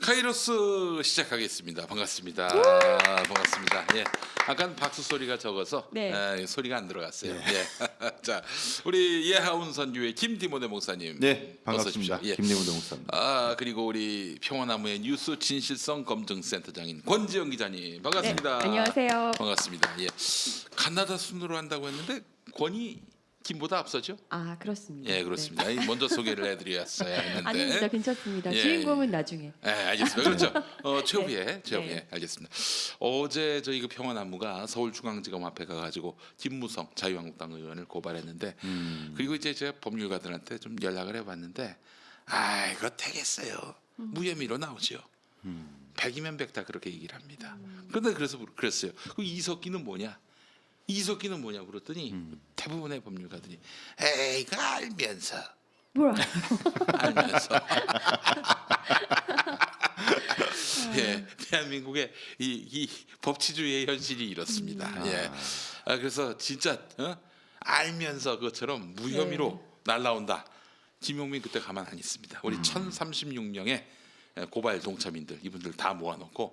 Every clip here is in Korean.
카이로스 시작하겠습니다. 반갑습니다. 반갑습니다. 예, 아까 박수 소리가 적어서 네. 소리가 안 들어갔어요. 예. 자, 우리 예하운 선교회 김디모데 목사님. 네, 어서 반갑습니다. 오십시오. 예. 김대무대 목사입니다. 그리고 우리 평화나무의 뉴스 진실성 검증센터장인 권지영 기자님. 반갑습니다. 네, 안녕하세요. 반갑습니다. 예. 가나다 순으로 한다고 했는데 권이 김보다 앞서죠? 아, 그렇습니다. 예, 그렇습니다. 먼저 소개를 해드렸어야 했는데. 아닙니다. 괜찮습니다. 예, 주인공은 나중에. 네, 알겠습니다. 그렇죠. 최후에, 네. 최후에 네. 알겠습니다. 어제 저희 그 평화나무가 서울중앙지검 앞에 가가지고 김무성 자유한국당 의원을 고발했는데, 그리고 이제 제가 법률가들한테 좀 연락을 해봤는데, 이거 되겠어요. 무혐의로 나오죠. 100이면 100 다 그렇게 얘기를 합니다. 그런데 그래서 그랬어요. 그 이석기는 뭐냐? 이석기는 뭐냐 그랬더니 대부분의 법률가들이 에이 그 알면서 뭐라? 알면서 예, 대한민국의 이 법치주의의 현실이 이렇습니다. 예, 그래서 진짜 알면서 그것처럼 무혐의로 날라온다. 김용민 그때 가만 안 있습니다. 우리 1036명의 고발 동참인들 이분들 다 모아놓고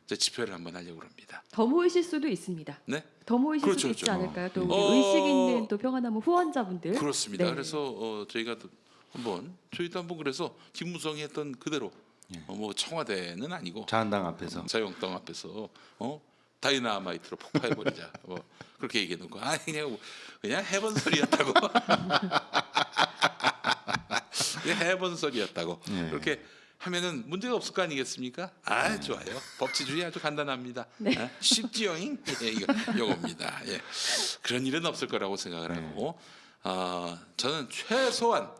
이제 집회를 한번 하려고 합니다. 더 모이실 수도 있습니다. 네? 더 모이실 그렇죠, 수도 있지 그렇죠. 않을까요? 또 우리 의식 있는 또 평화나무 후원자분들. 그렇습니다. 네. 그래서 저희가 또 저희도 한번 그래서 김무성이 했던 그대로 뭐 청와대는 아니고 자한당 앞에서 자유한국당 앞에서 다이나마이트로 폭파해버리자. 뭐 그렇게 얘기해놓고 그냥 해본 소리였다고. 그냥 해본 소리였다고. 예. 그렇게 하면은 문제가 없을 거 아니겠습니까? 좋아요. 법치주의 아주 간단합니다. 네. 쉽지요잉? 예, 이겁니다. 예. 그런 일은 없을 거라고 생각을 하고 저는 최소한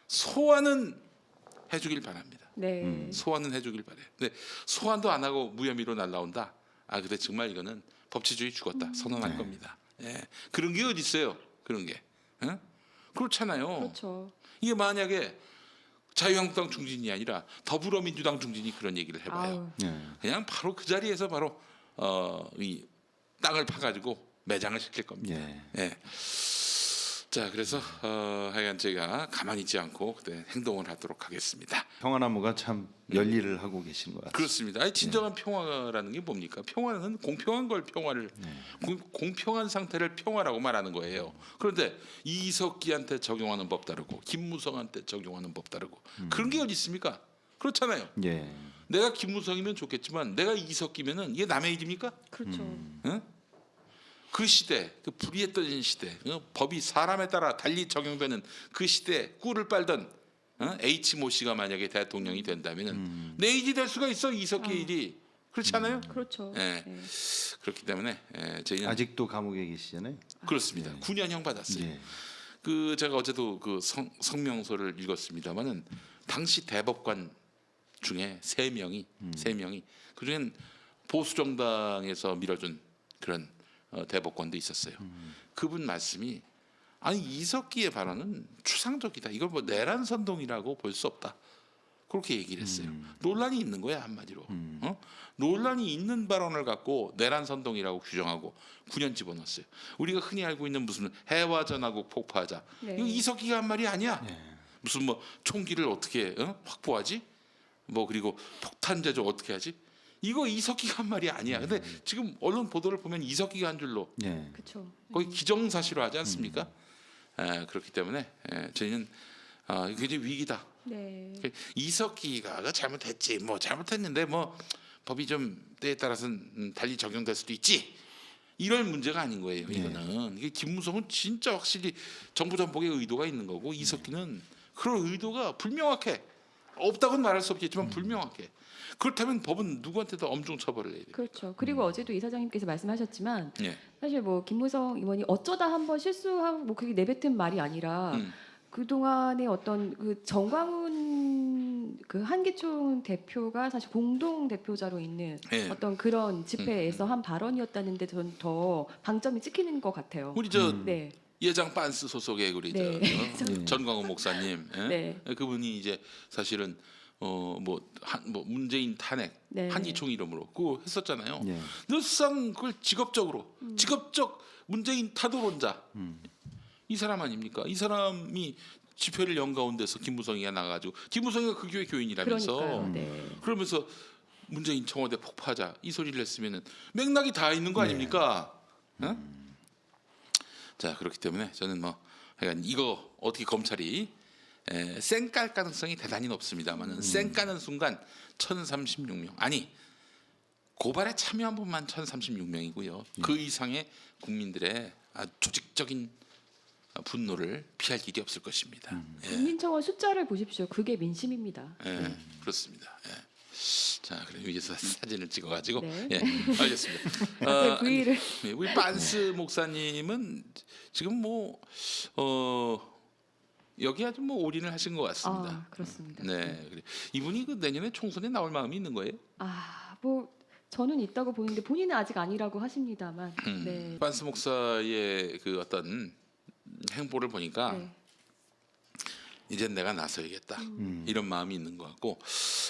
소환은 해주길 바랍니다. 네. 소환은 해주길 바래요. 근데 소환도 안 하고 무혐의로 날라온다. 근데 정말 이거는 법치주의 죽었다. 선언할 겁니다. 예. 그런 게 어디 있어요? 그런 게. 응? 그렇잖아요. 그렇죠. 이게 만약에 자유한국당 중진이 아니라 더불어민주당 중진이 그런 얘기를 해봐요. 아우, 예. 그냥 바로 그 자리에서 바로 이 땅을 파가지고 매장을 시킬 겁니다. 예. 예. 자, 그래서 하여간 제가 가만히 있지 않고 그때 행동을 하도록 하겠습니다. 평화나무가 참 열일을 하고 계신 것 같습니다. 그렇습니다. 진정한 평화라는 게 뭡니까? 평화는 공평한 걸 평화를 공평한 상태를 평화라고 말하는 거예요. 그런데 이석기한테 적용하는 법 다르고 김무성한테 적용하는 법 다르고 그런 게 어디 있습니까? 그렇잖아요. 예. 내가 김무성이면 좋겠지만 내가 이석기면은 이게 남의 일입니까? 그렇죠. 응? 그 시대, 그 불의했던 시대, 법이 사람에 따라 달리 적용되는 그 시대에 꿀을 빨던 H 모 씨가 만약에 대통령이 된다면은 내 일이 될 수가 있어. 이석기 일이 그렇지 않아요? 그렇죠. 예. 네. 그렇기 때문에 저희는 아직도 감옥에 계시잖아요. 그렇습니다. 9년형 받았어요. 예. 그 제가 어제도 그 성명서를 읽었습니다만은 당시 대법관 중에 세 명이 그중엔 보수 정당에서 밀어준 그런 대법관도 있었어요. 그분 말씀이 이석기의 발언은 추상적이다. 이걸 뭐 내란 선동이라고 볼 수 없다. 그렇게 얘기를 했어요. 논란이 있는 거야 한마디로. 논란이 있는 발언을 갖고 내란 선동이라고 규정하고 9년 집어넣었어요. 우리가 흔히 알고 있는 무슨 해화전화국 폭파하자. 네. 이거 이석기가 한 말이 아니야. 무슨 뭐 총기를 어떻게 확보하지? 뭐 그리고 폭탄 제조 어떻게 하지? 이거 이석기가 한 말이 아니야. 근데 지금 언론 보도를 보면 이석기가 한 줄로 예. 그렇죠. 거의 기정사실화하지 않습니까? 그렇기 때문에 저희는 굉장히 위기다. 네. 이석기가 잘못했지, 뭐 잘못했는데 뭐 법이 좀 때에 따라서는 달리 적용될 수도 있지. 이럴 문제가 아닌 거예요. 이거는 이게 김무성은 진짜 확실히 정부 전복의 의도가 있는 거고 이석기는 그런 의도가 불명확해. 없다고는 말할 수 없겠지만 불명확해. 그렇다면 법은 누구한테도 엄중 처벌을 해야 돼요. 그렇죠. 그리고 어제도 이사장님께서 말씀하셨지만 예. 사실 뭐 김무성 의원이 어쩌다 한번 실수하고 뭐 그게 내뱉은 말이 아니라 그 동안의 어떤 그 정광훈 그 한기총 대표가 사실 공동 대표자로 있는 예. 어떤 그런 집회에서 한 발언이었다는데 저는 더 방점이 찍히는 것 같아요. 우리 저 네. 예장 빤스 소속의 우리 네. 전광훈 목사님, 네. 그분이 이제 사실은 뭐 문재인 탄핵 네. 한기총 이름으로 그거 했었잖아요. 예. 늘상 그걸 직업적 문재인 타도론자 이 사람 아닙니까? 이 사람이 집회를 연 가운데서 김무성이가 나가지고 김무성이가 그 교회 교인이라면서 그러니까요. 네. 그러면서 문재인 청와대 폭파하자 이 소리를 했으면은 맥락이 다 있는 거 아닙니까? 자 그렇기 때문에 저는 뭐 하여간 이거 어떻게 검찰이 쌩깔 가능성이 대단히 높습니다만은 쌩까는 순간 1,036명 아니 고발에 참여한 분만 1,036명이고요. 그 이상의 국민들의 조직적인 분노를 피할 길이 없을 것입니다. 국민청원 숫자를 보십시오. 그게 민심입니다. 그렇습니다. 자, 그럼 여기서 사진을 찍어가지고 네. 알겠습니다. 제 부위를 네, 우리 빤스 목사님은 지금 여기 아주 올인을 하신 것 같습니다. 그렇습니다. 네, 그래. 이분이 그 내년에 총선에 나올 마음이 있는 거예요? 뭐 저는 있다고 보이는데 본인은 아직 아니라고 하십니다만. 네. 빤스 목사의 그 어떤 행보를 보니까 네. 이제 내가 나서야겠다 이런 마음이 있는 것 같고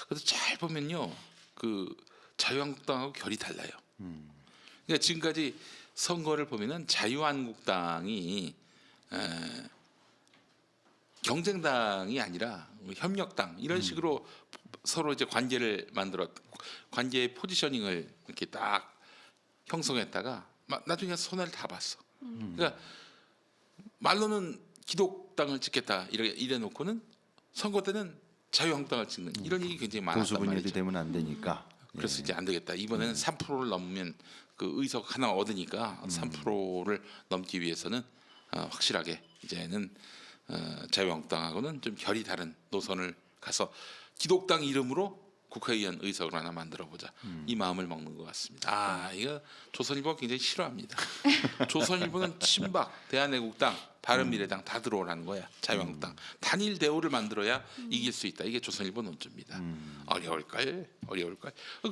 그래서 잘 보면요 그 자유한국당하고 결이 달라요. 그러니까 지금까지 선거를 보면은 자유한국당이 경쟁당이 아니라 협력당 이런 식으로 서로 이제 관계를 만들어 관계의 포지셔닝을 이렇게 딱 형성했다가 나중에 손해를 다 봤어. 그러니까 말로는 기독당을 찍겠다 이래 놓고는 선거 때는 자유한국당을 찍는 이런 일이 굉장히 많았단 보수 분열이 말이죠. 되면 안 되니까. 그래서 이제 안 되겠다. 이번에는 3%를 넘으면 그 의석 하나 얻으니까 3%를 넘기 위해서는 확실하게 이제는 자유한국당하고는 좀 결이 다른 노선을 가서 기독당 이름으로 국회의원 의석을 하나 만들어 보자. 이 마음을 먹는 것 같습니다. 이거 조선일보가 굉장히 싫어합니다. 조선일보는 친박, 대한애국당, 바른미래당 다 들어오라는 거야. 자유한국당 단일 대우를 만들어야 이길 수 있다. 이게 조선일보 논조입니다. 어려울걸.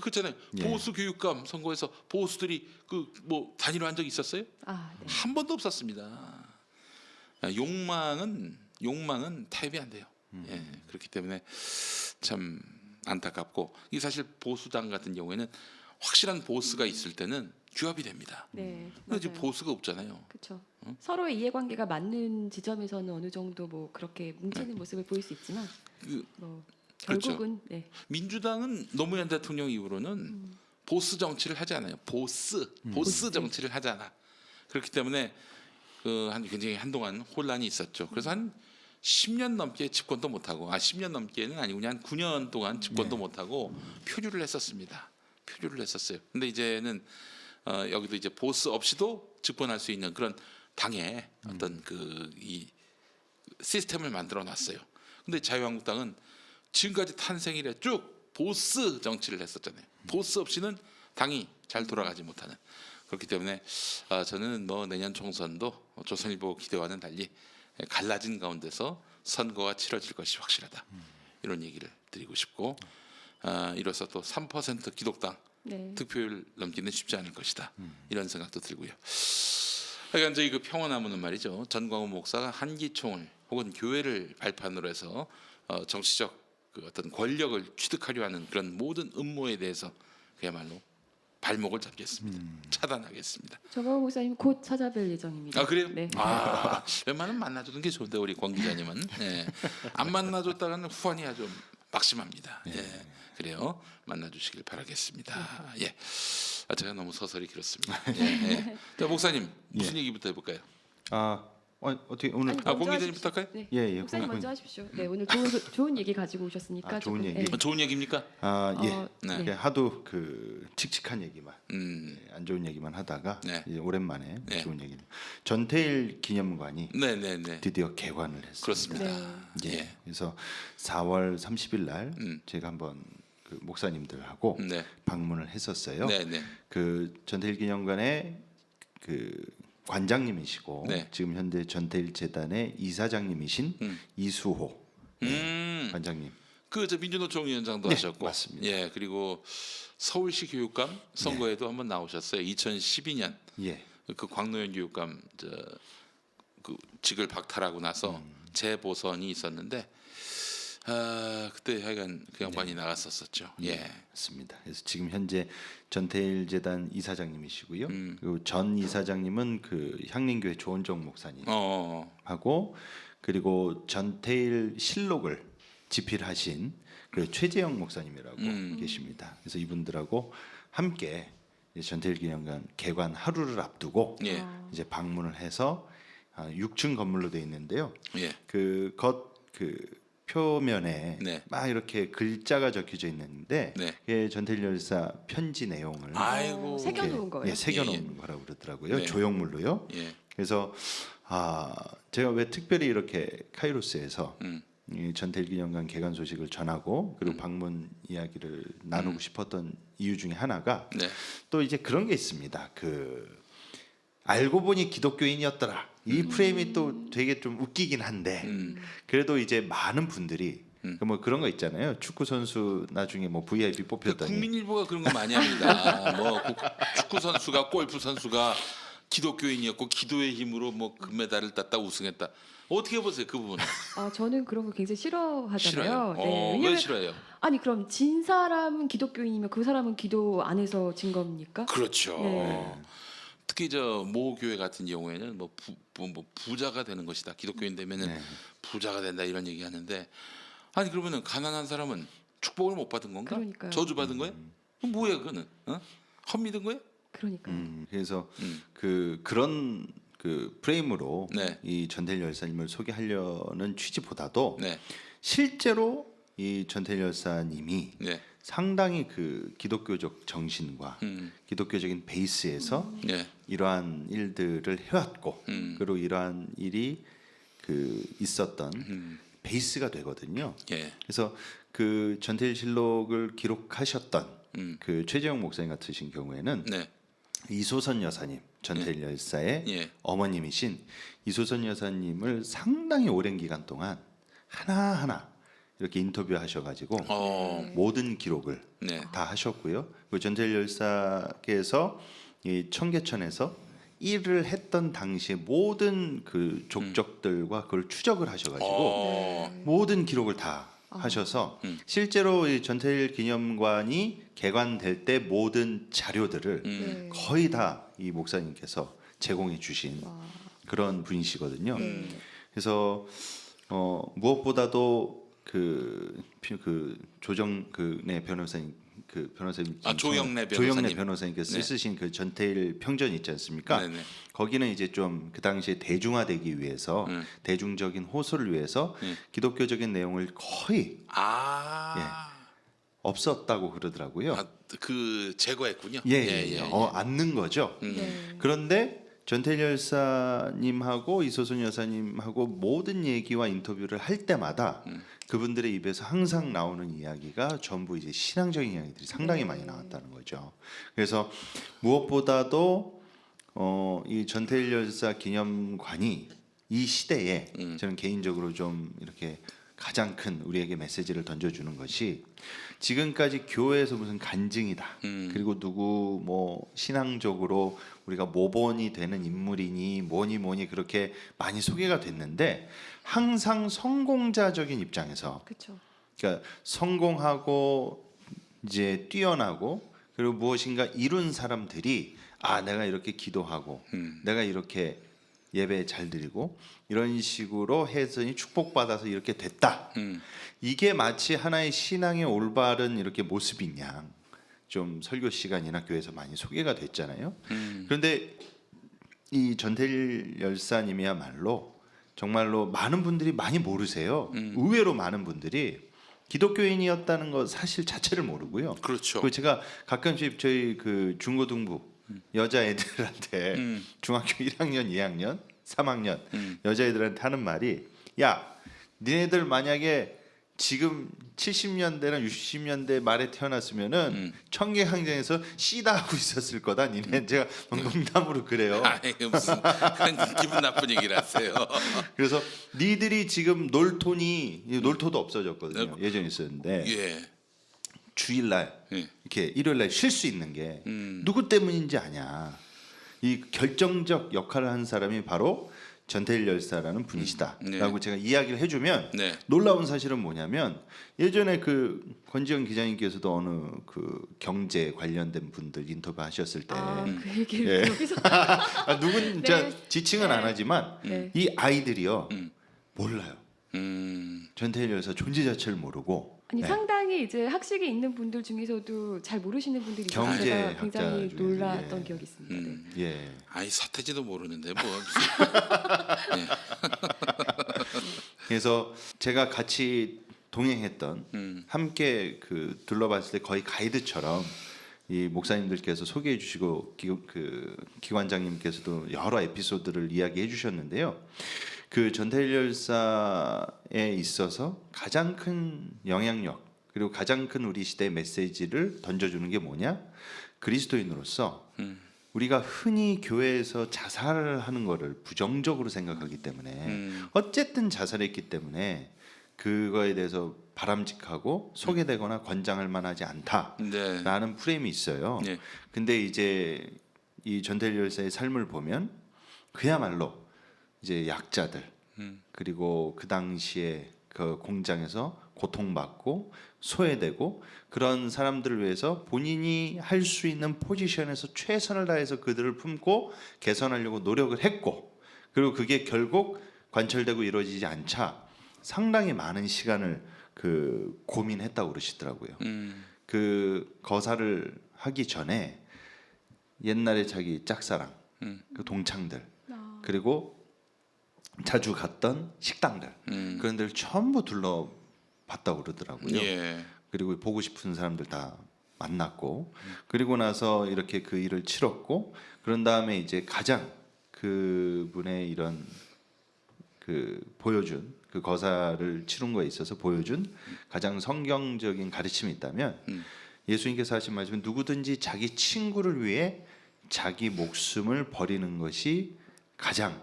그렇잖아요. 보수 교육감 선거에서 보수들이 그 뭐 단일화한 적 있었어요? 네. 한 번도 없었습니다. 욕망은 타협이 안 돼요. 그렇기 때문에 참 안타깝고 이 사실 보수당 같은 경우에는 확실한 보스가 있을 때는 규합이 됩니다. 네. 근데 지금 맞아요. 보스가 없잖아요. 그렇죠. 서로의 이해관계가 맞는 지점에서는 어느 정도 뭐 그렇게 뭉치는 모습을 보일 수 있지만 뭐 그렇죠. 결국은 네. 민주당은 노무현 대통령 이후로는 보스 정치를 하지 않아요. 보스 정치를 하잖아. 그렇기 때문에 굉장히 한동안 혼란이 있었죠. 그래서 한 10년 넘게 집권도 못하고 10년 넘게는 아니고 그냥 9년 동안 집권도 못하고 표류를 했었습니다. 표류를 했었어요. 근데 이제는 여기도 이제 보스 없이도 집권할 수 있는 그런 당의 어떤 이 시스템을 만들어 놨어요. 근데 자유한국당은 지금까지 탄생이래 쭉 보스 정치를 했었잖아요. 보스 없이는 당이 잘 돌아가지 못하는. 그렇기 때문에 저는 뭐 내년 총선도 조선일보 기대와는 달리 갈라진 가운데서 선거가 치러질 것이 확실하다. 이런 얘기를 드리고 싶고 이로써 또 3% 기독당 네. 득표율 넘기는 쉽지 않을 것이다. 이런 생각도 들고요. 그러니까 저희 그 평화나무는 말이죠. 전광훈 목사가 한기총을 혹은 교회를 발판으로 해서 정치적 그 어떤 권력을 취득하려 하는 그런 모든 음모에 대해서 그야말로 발목을 잡겠습니다. 차단하겠습니다. 정광훈 목사님 곧 찾아뵐 예정입니다. 그래요? 네. 웬만하면 만나주는 게 좋은데 우리 권 기자님은 안 만나줬다가는 후환이 아주 막심합니다. 그래요. 만나주시길 바라겠습니다. 제가 너무 서설이 길었습니다. 자, 목사님 무슨 얘기부터 해볼까요? 어떻게 오늘 아니, 권 먼저 기자님부터 할까요? 네. 예, 목사님 먼저 하십시오. 네, 오늘 좋은 얘기 가지고 오셨으니까 좋은 조금, 얘기. 네. 좋은 얘기입니까? 네. 하도 그 칙칙한 얘기만, 안 좋은 얘기만 하다가 네. 이제 오랜만에 네. 좋은 얘기. 전태일 기념관이 네네네. 드디어 개관을 했습니다. 그렇습니다. 네. 그래서 4월 30일 날 제가 한번 그 목사님들하고 네. 방문을 했었어요. 네네. 그 전태일 기념관의 그 관장님이시고 네. 지금 현재 전태일 재단의 이사장님이신 이수호 관장님. 저 민주노총 위원장도 네, 하셨고, 맞습니다. 그리고 서울시 교육감 선거에도 한번 나오셨어요. 2012년 그 광노현 교육감 그 직을 박탈하고 나서 재보선이 있었는데 그때 하여간 그 양반이 나갔었었죠. 맞습니다. 그래서 지금 현재 전태일 재단 이사장님이시고요. 그리고 전 이사장님은 그 향림교회 조원정 목사님 하고 그리고 전태일 실록을 집필하신 그 최재영 목사님이라고 계십니다. 그래서 이분들하고 함께 이제 전태일 기념관 개관 하루를 앞두고 예. 이제 방문을 해서 6층 건물로 되어 있는데요. 예. 그 표면에 네. 막 이렇게 글자가 적혀져 있는데 네. 그게 전태일 열사 편지 내용을 아이고. 새겨놓은 거예요? 예, 새겨놓은 예, 거라고 그러더라고요. 네. 조형물로요. 예. 그래서 제가 왜 특별히 이렇게 카이로스에서 음. 이 전태일 기념관 개관 소식을 전하고 그리고 방문 이야기를 나누고 싶었던 이유 중에 하나가 네. 또 이제 그런 게 있습니다. 알고 보니 기독교인이었더라. 이 프레임이 또 되게 좀 웃기긴 한데 그래도 이제 많은 분들이 뭐 그런 거 있잖아요. 축구 선수 나중에 뭐 VIP 뽑혔더니 국민일보가 그런 거 많이 합니다. 뭐 축구 선수가 골프 선수가 기독교인이었고 기도의 힘으로 뭐 금메달을 땄다 우승했다. 어떻게 보세요 그 부분은? 저는 그런 거 굉장히 싫어하잖아요. 싫어요. 네, 왜 왜냐면 싫어요? 아니 그럼 진 사람은 기독교인이면 그 사람은 기도 안에서 진 겁니까? 그렇죠. 네. 특히 저 모 교회 같은 경우에는 뭐 부자가 되는 것이다. 기독교인 되면은 네. 부자가 된다 이런 얘기 하는데 아니 그러면은 가난한 사람은 축복을 못 받은 건가? 그러니까요. 저주 받은 거예요? 그럼 뭐야 그거는? 헛믿은 거예요? 그러니까요. 그래서 그런 프레임으로 네. 이 전태일 열사님을 소개하려는 취지보다도 네. 실제로 이 전태일 열사님이 네. 상당히 기독교적 정신과 기독교적인 베이스에서 네. 이러한 일들을 해왔고 그리고 이러한 일이 있었던 베이스가 되거든요. 예. 그래서 그 전태일 실록을 기록하셨던 그 최재형 목사님 같으신 경우에는 네. 이소선 여사님 전태일 열사의 예. 어머님이신 이소선 여사님을 상당히 오랜 기간 동안 하나하나 이렇게 인터뷰하셔가지고 모든 기록을 네. 다 하셨고요. 그 전태일 열사께서 이 청계천에서 일을 했던 당시에 모든 그 족적들과 그걸 추적을 하셔가지고 모든 기록을 다 하셔서 실제로 이 전태일 기념관이 개관될 때 모든 자료들을 네. 거의 다 이 목사님께서 제공해 주신 그런 분이시거든요. 그래서 무엇보다도 그 조정 변호사님 조영래 변호사님께서 네. 쓰신 그 전태일 평전 있지 않습니까? 네네. 거기는 이제 좀 그 당시에 대중화되기 위해서 대중적인 호소를 위해서 기독교적인 내용을 거의 없었다고 그러더라고요. 그 제거했군요. 않는 거죠. 네. 그런데 전태일 열사님하고 이소선 여사님하고 모든 얘기와 인터뷰를 할 때마다 그분들의 입에서 항상 나오는 이야기가 전부 이제 신앙적인 이야기들이 상당히 많이 나왔다는 거죠. 그래서 무엇보다도 이 전태일 열사 기념관이 이 시대에 저는 개인적으로 좀 이렇게 가장 큰 우리에게 메시지를 던져주는 것이 지금까지 교회에서 무슨 간증이다. 그리고 누구 뭐 신앙적으로 우리가 모본이 되는 인물이니 뭐니 그렇게 많이 소개가 됐는데 항상 성공자적인 입장에서 그렇죠. 그러니까 성공하고 이제 뛰어나고 그리고 무엇인가 이룬 사람들이 내가 이렇게 기도하고 내가 이렇게 예배 잘 드리고 이런 식으로 해서니 축복받아서 이렇게 됐다. 이게 마치 하나의 신앙의 올바른 이렇게 모습인 양 좀 설교 시간이나 교회에서 많이 소개가 됐잖아요. 그런데 이 전태일 열사님이야말로 정말로 많은 분들이 많이 모르세요. 의외로 많은 분들이 기독교인이었다는 것 사실 자체를 모르고요. 그렇죠. 그리고 제가 가끔씩 저희 그 중고등부 여자애들한테 중학교 1학년, 2학년, 3학년 여자애들한테 하는 말이 야, 니네들 만약에 지금 70년대나 60년대 말에 태어났으면은 청계항쟁에서 씨다 하고 있었을 거다. 니네 제가 농담으로 그래요. 아니 무슨 기분 나쁜 얘기를 하세요. 그래서 니들이 지금 놀토도 없어졌거든요. 예전에 있었는데 예. 주일날 예. 이렇게 일요일날 쉴 수 있는 게 누구 때문인지 아냐. 이 결정적 역할을 한 사람이 바로 전태일 열사라는 분이시다라고 제가 이야기를 해주면 놀라운 사실은 뭐냐면 예전에 그 권지영 기자님께서도 어느 그 경제 관련된 분들 인터뷰하셨을 때 그 얘기를 여기서 누군 지칭은 안 하지만 이 아이들이요 몰라요. 음. 전태일 여사 존재 자체를 모르고 아니 네. 상당히 이제 학식이 있는 분들 중에서도 잘 모르시는 분들이 있어서 경제 제가 굉장히 학자 중에서, 놀랐던 예. 기억이 있습니다. 네. 예. 아이 서태지도 모르는데 뭐. 예. 그래서 제가 같이 동행했던 함께 그 둘러봤을 때 거의 가이드처럼 이 목사님들께서 소개해 주시고 그 기관장님께서도 여러 에피소드를 이야기해 주셨는데요. 그 전태일 열사에 있어서 가장 큰 영향력 그리고 가장 큰 우리 시대의 메시지를 던져주는 게 뭐냐? 그리스도인으로서 우리가 흔히 교회에서 자살을 하는 거를 부정적으로 생각하기 때문에 어쨌든 자살했기 때문에 그거에 대해서 바람직하고 소개되거나 권장할 만하지 않다라는 네. 프레임이 있어요. 네. 근데 이제 이 전태일 열사의 삶을 보면 그야말로 이제 약자들 그리고 그 당시에 그 공장에서 고통받고 소외되고 그런 사람들을 위해서 본인이 할 수 있는 포지션에서 최선을 다해서 그들을 품고 개선하려고 노력을 했고 그리고 그게 결국 관철되고 이루어지지 않자 상당히 많은 시간을 그 고민했다고 그러시더라고요. 그 거사를 하기 전에 옛날에 자기 짝사랑, 그 동창들 그리고 자주 갔던 식당들 그런 데를 전부 둘러봤다고 그러더라고요. 예. 그리고 보고 싶은 사람들 다 만났고 그리고 나서 이렇게 그 일을 치렀고 그런 다음에 이제 가장 그분의 이런 그 보여준 그 거사를 치른 거에 있어서 보여준 가장 성경적인 가르침이 있다면 예수님께서 하신 말씀은 누구든지 자기 친구를 위해 자기 목숨을 버리는 것이 가장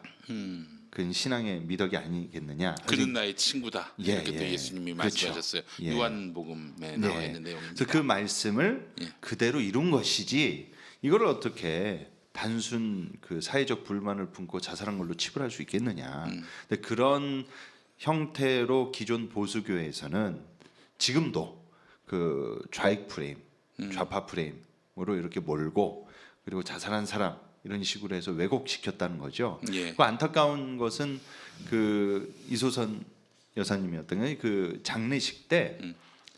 큰 신앙의 미덕이 아니겠느냐. 그는 나의 친구다. 예, 이렇게 또 예. 예수님이 그렇죠. 말씀하셨어요. 예. 요한복음에 나와 네. 있는 내용입니다. 그래서 그 말씀을 예. 그대로 이룬 것이지 이거를 어떻게 단순 그 사회적 불만을 품고 자살한 걸로 치부할 수 있겠느냐. 근데 그런 형태로 기존 보수교회에서는 지금도 그 좌익 프레임, 좌파 프레임으로 이렇게 몰고 그리고 자살한 사람 이런 식으로 해서 왜곡시켰다는 거죠. 예. 그 안타까운 것은 그 이소선 여사님이었던 거예요. 그 장례식 때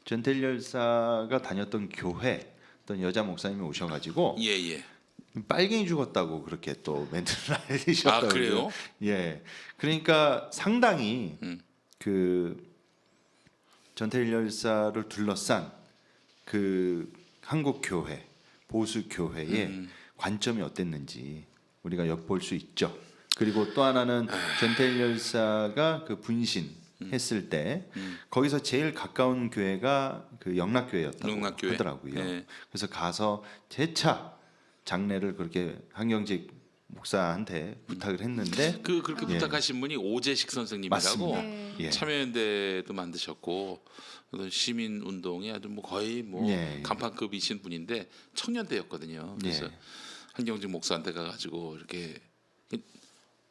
전태일 열사가 다녔던 교회 어떤 여자 목사님이 오셔가지고 예예. 빨갱이 죽었다고 그렇게 또 멘트를 날리셨다고요. 아 그래요? 예. 그러니까 상당히 그 전태일 열사를 둘러싼 그 한국 교회 보수 교회의 관점이 어땠는지 우리가 엿볼 수 있죠. 그리고 또 하나는 전태일 열사가 그 분신했을 때 거기서 제일 가까운 교회가 그 영락교회였다고 영락교회. 하더라고요. 네. 그래서 가서 재차 장례를 그렇게 한경직 목사한테 부탁을 했는데 그렇게 예. 부탁하신 분이 오재식 선생님이라고 맞습니다. 네. 예. 참여연대도 만드셨고 어떤 시민 운동에 아주 뭐 거의 뭐 예. 간판급이신 분인데 청년대였거든요. 그래서 예. 한경직 목사한테 가가지고 이렇게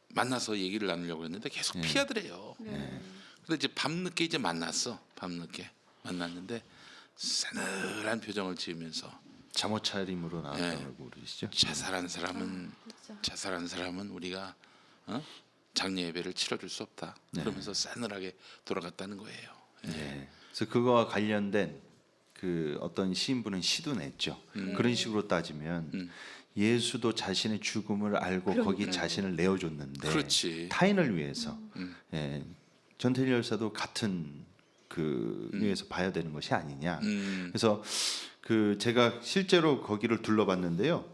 만나서 얘기를 나누려고 했는데 계속 피하더래요. 네. 근데 이제 밤늦게 이제 만났어. 밤늦게 만났는데 싸늘한 표정을 지으면서 잠옷 차림으로 예. 나왔다고 그러시죠. 자살한 사람은 그렇죠. 자살한 사람은 우리가 장례 예배를 치러줄 수 없다. 그러면서 싸늘하게 돌아갔다는 거예요. 예. 그래서 그거와 관련된 그 어떤 시인분은 시도 냈죠. 그런 식으로 따지면 예수도 자신의 죽음을 알고 거기 그러니까요. 자신을 내어줬는데 그렇지. 타인을 위해서 예. 전태일 열사도 같은 그 위해서 봐야 되는 것이 아니냐. 그래서 그 제가 실제로 거기를 둘러봤는데요.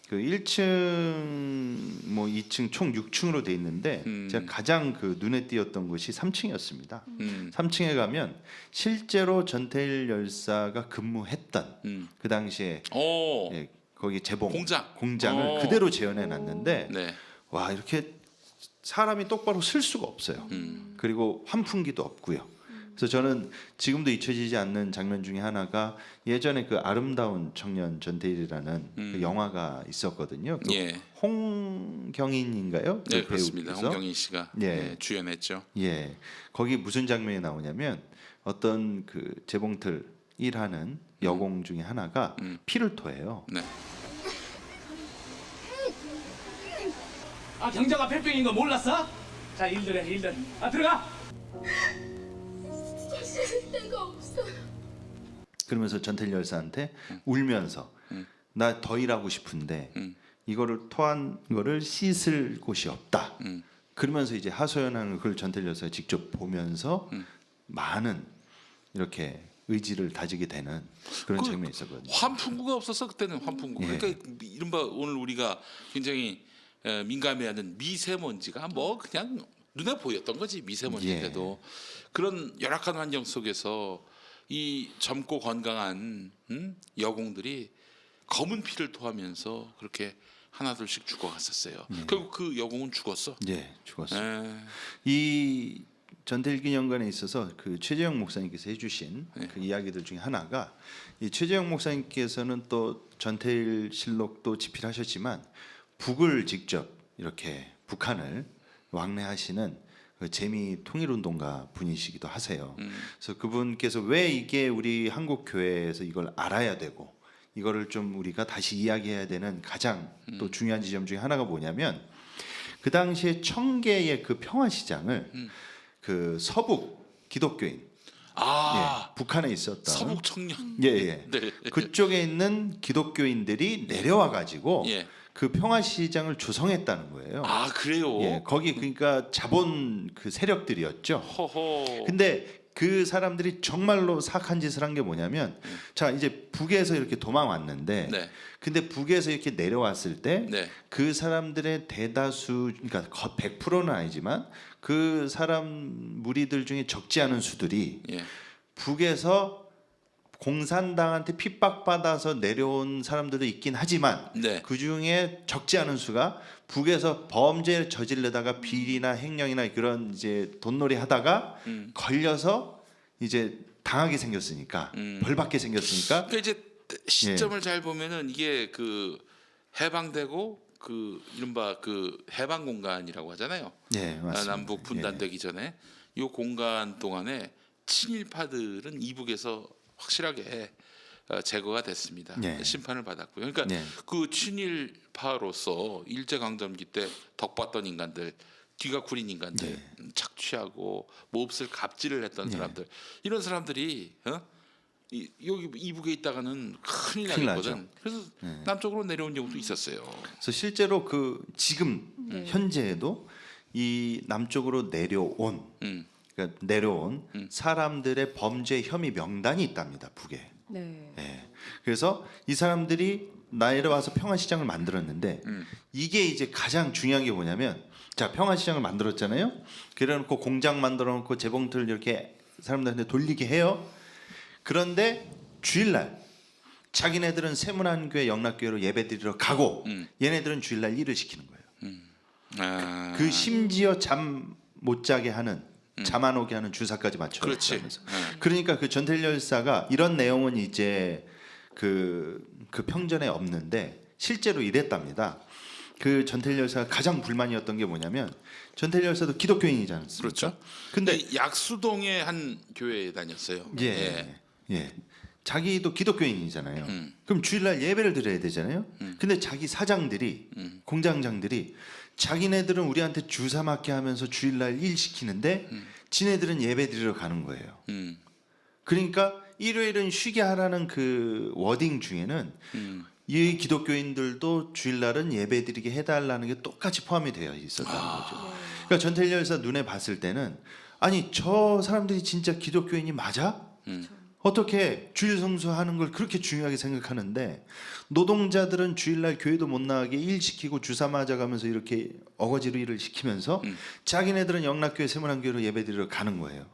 그 1층 뭐 2층 총 6층으로 돼 있는데 제가 가장 그 눈에 띄었던 곳이 3층이었습니다. 3층에 가면 실제로 전태일 열사가 근무했던 그 당시에 오. 예, 거기 재봉 공장을 을 그대로 재현해 놨는데 네. 와 이렇게 사람이 똑바로 쓸 수가 없어요. 그리고 환풍기도 없고요. 그래서 저는 지금도 잊혀지지 않는 장면 중에 하나가 예전에 그 아름다운 청년 전태일이라는 그 영화가 있었거든요. 그 예. 홍경인인가요? 그 네, 그렇습니다. 배우께서? 홍경인 씨가 예. 예, 주연했죠. 예, 거기 무슨 장면이 나오냐면 어떤 그 재봉틀 일하는 여공 중에 하나가 피를 토해요. 네. 아 경자가 폐병인 거 몰랐어? 자, 일들 해, 일들. 아, 들어가. 쉴 데가 없어요. 그러면서 전태일 열사한테 울면서 나 더 일하고 싶은데 이거를 토한 거를 씻을 곳이 없다. 그러면서 이제 하소연하는 그걸 전태일 열사가 직접 보면서 많은 이렇게 의지를 다지게 되는 그런 그 장면이 있었거든요. 환풍구가 없었어 그때는 환풍구. 예. 그러니까 이른바 오늘 우리가 굉장히 민감해하는 미세먼지가 뭐 그냥 눈에 보였던 거지 미세먼지인데도 그런 열악한 환경 속에서 이 젊고 건강한 여공들이 검은 피를 토하면서 그렇게 하나둘씩 죽어갔었어요. 결국 그 여공은 죽었어. 예, 죽었어요. 에, 이 전태일 기념관에 있어서 그 최재형 목사님께서 해주신 네. 그 이야기들 중에 하나가 이 최재형 목사님께서는 또 전태일 실록도 집필하셨지만 북을 직접 이렇게 북한을 왕래하시는 그 재미 통일운동가 분이시기도 하세요. 그래서 그분께서 왜 이게 우리 한국 교회에서 이걸 알아야 되고 이거를 좀 우리가 다시 이야기해야 되는 가장 또 중요한 지점 중에 하나가 뭐냐면 그 당시에 청계의 그 평화시장을 그 서북 기독교인 아 예, 북한에 있었던 서북 청년. 예. 네. 그쪽에 있는 기독교인들이 내려와 가지고 예. 그 평화시장을 조성했다는 거예요. 아 그래요. 예, 거기 그러니까 자본 그 세력들이었죠. 허허. 근데 그 사람들이 정말로 사악한 짓을 한 게 뭐냐면 자 이제 북에서 이렇게 도망 왔는데 네. 근데 북에서 이렇게 내려왔을 때 네. 그 사람들의 대다수 그러니까 100%는 아니지만 그 사람 무리들 중에 적지 않은 수들이 예. 북에서 공산당한테 핍박받아서 내려온 사람들도 있긴 하지만 네. 그 중에 적지 않은 수가 북에서 범죄를 저지르다가 비리나 횡령이나 그런 이제 돈놀이 하다가 걸려서 이제 당하게 생겼으니까 벌 받게 생겼으니까 그러니까 이제 시점을 잘 보면은 이게 그 해방되고 그 이른바 그 해방 공간이라고 하잖아요. 예, 맞습니다. 남북 분단되기 전에 이 공간 동안에 친일파들은 이북에서 확실하게 제거가 됐습니다. 네. 심판을 받았고요. 그러니까 네. 그 친일파로서 일제강점기 때 덕봤던 인간들, 뒤가 구린 인간들, 착취하고 몹쓸 갑질을 했던 사람들, 이런 사람들이 여기 이북에 있다가는 큰일 큰일 나거든. 나죠. 그래서 남쪽으로 내려온 경우도 있었어요. 그래서 실제로 그 지금 현재에도 이 남쪽으로 내려온 그러니까 내려온 사람들의 범죄 혐의 명단이 있답니다. 북에. 네. 네. 그래서 이 사람들이 내려와서 평화시장을 만들었는데 이게 이제 가장 중요한 게 뭐냐면 자 평화시장을 만들었잖아요. 그래놓고 공장 만들어놓고 재봉틀 이렇게 사람들한테 돌리게 해요. 그런데 주일날 자기네들은 세문안교회 영락교회로 예배드리러 가고 얘네들은 주일날 일을 시키는 거예요. 아, 그 심지어 잠 못 자게 하는 잠 안 오게 하는 주사까지 맞춰. 그렇지. 그러니까 그 전태일 열사가 이런 내용은 이제 그 평전에 없는데 실제로 이랬답니다. 그 전태일 열사가 가장 불만이었던 게 뭐냐면 전태일 열사도 기독교인이지 않습니까? 그렇죠. 근데 약수동의 한 교회에 다녔어요. 예. 자기도 기독교인이잖아요. 그럼 주일날 예배를 드려야 되잖아요. 근데 자기 사장들이 공장장들이 자기네들은 우리한테 주사 맞게 하면서 주일날 일 시키는데 지네들은 예배 드리러 가는 거예요. 그러니까 일요일은 쉬게 하라는 그 워딩 중에는 이 기독교인들도 주일날은 예배 드리게 해달라는 게 똑같이 포함이 되어 있었다는 거죠. 그러니까 전태일 열사 눈에 봤을 때는 아니 저 사람들이 진짜 기독교인이 맞아? 어떻게 주일 성수하는 걸 그렇게 중요하게 생각하는데 노동자들은 주일날 교회도 못 나가게 일 시키고 주사 맞아가면서 이렇게 어거지로 일을 시키면서 자기네들은 영락교회 세문안교회로 예배드리러 가는 거예요.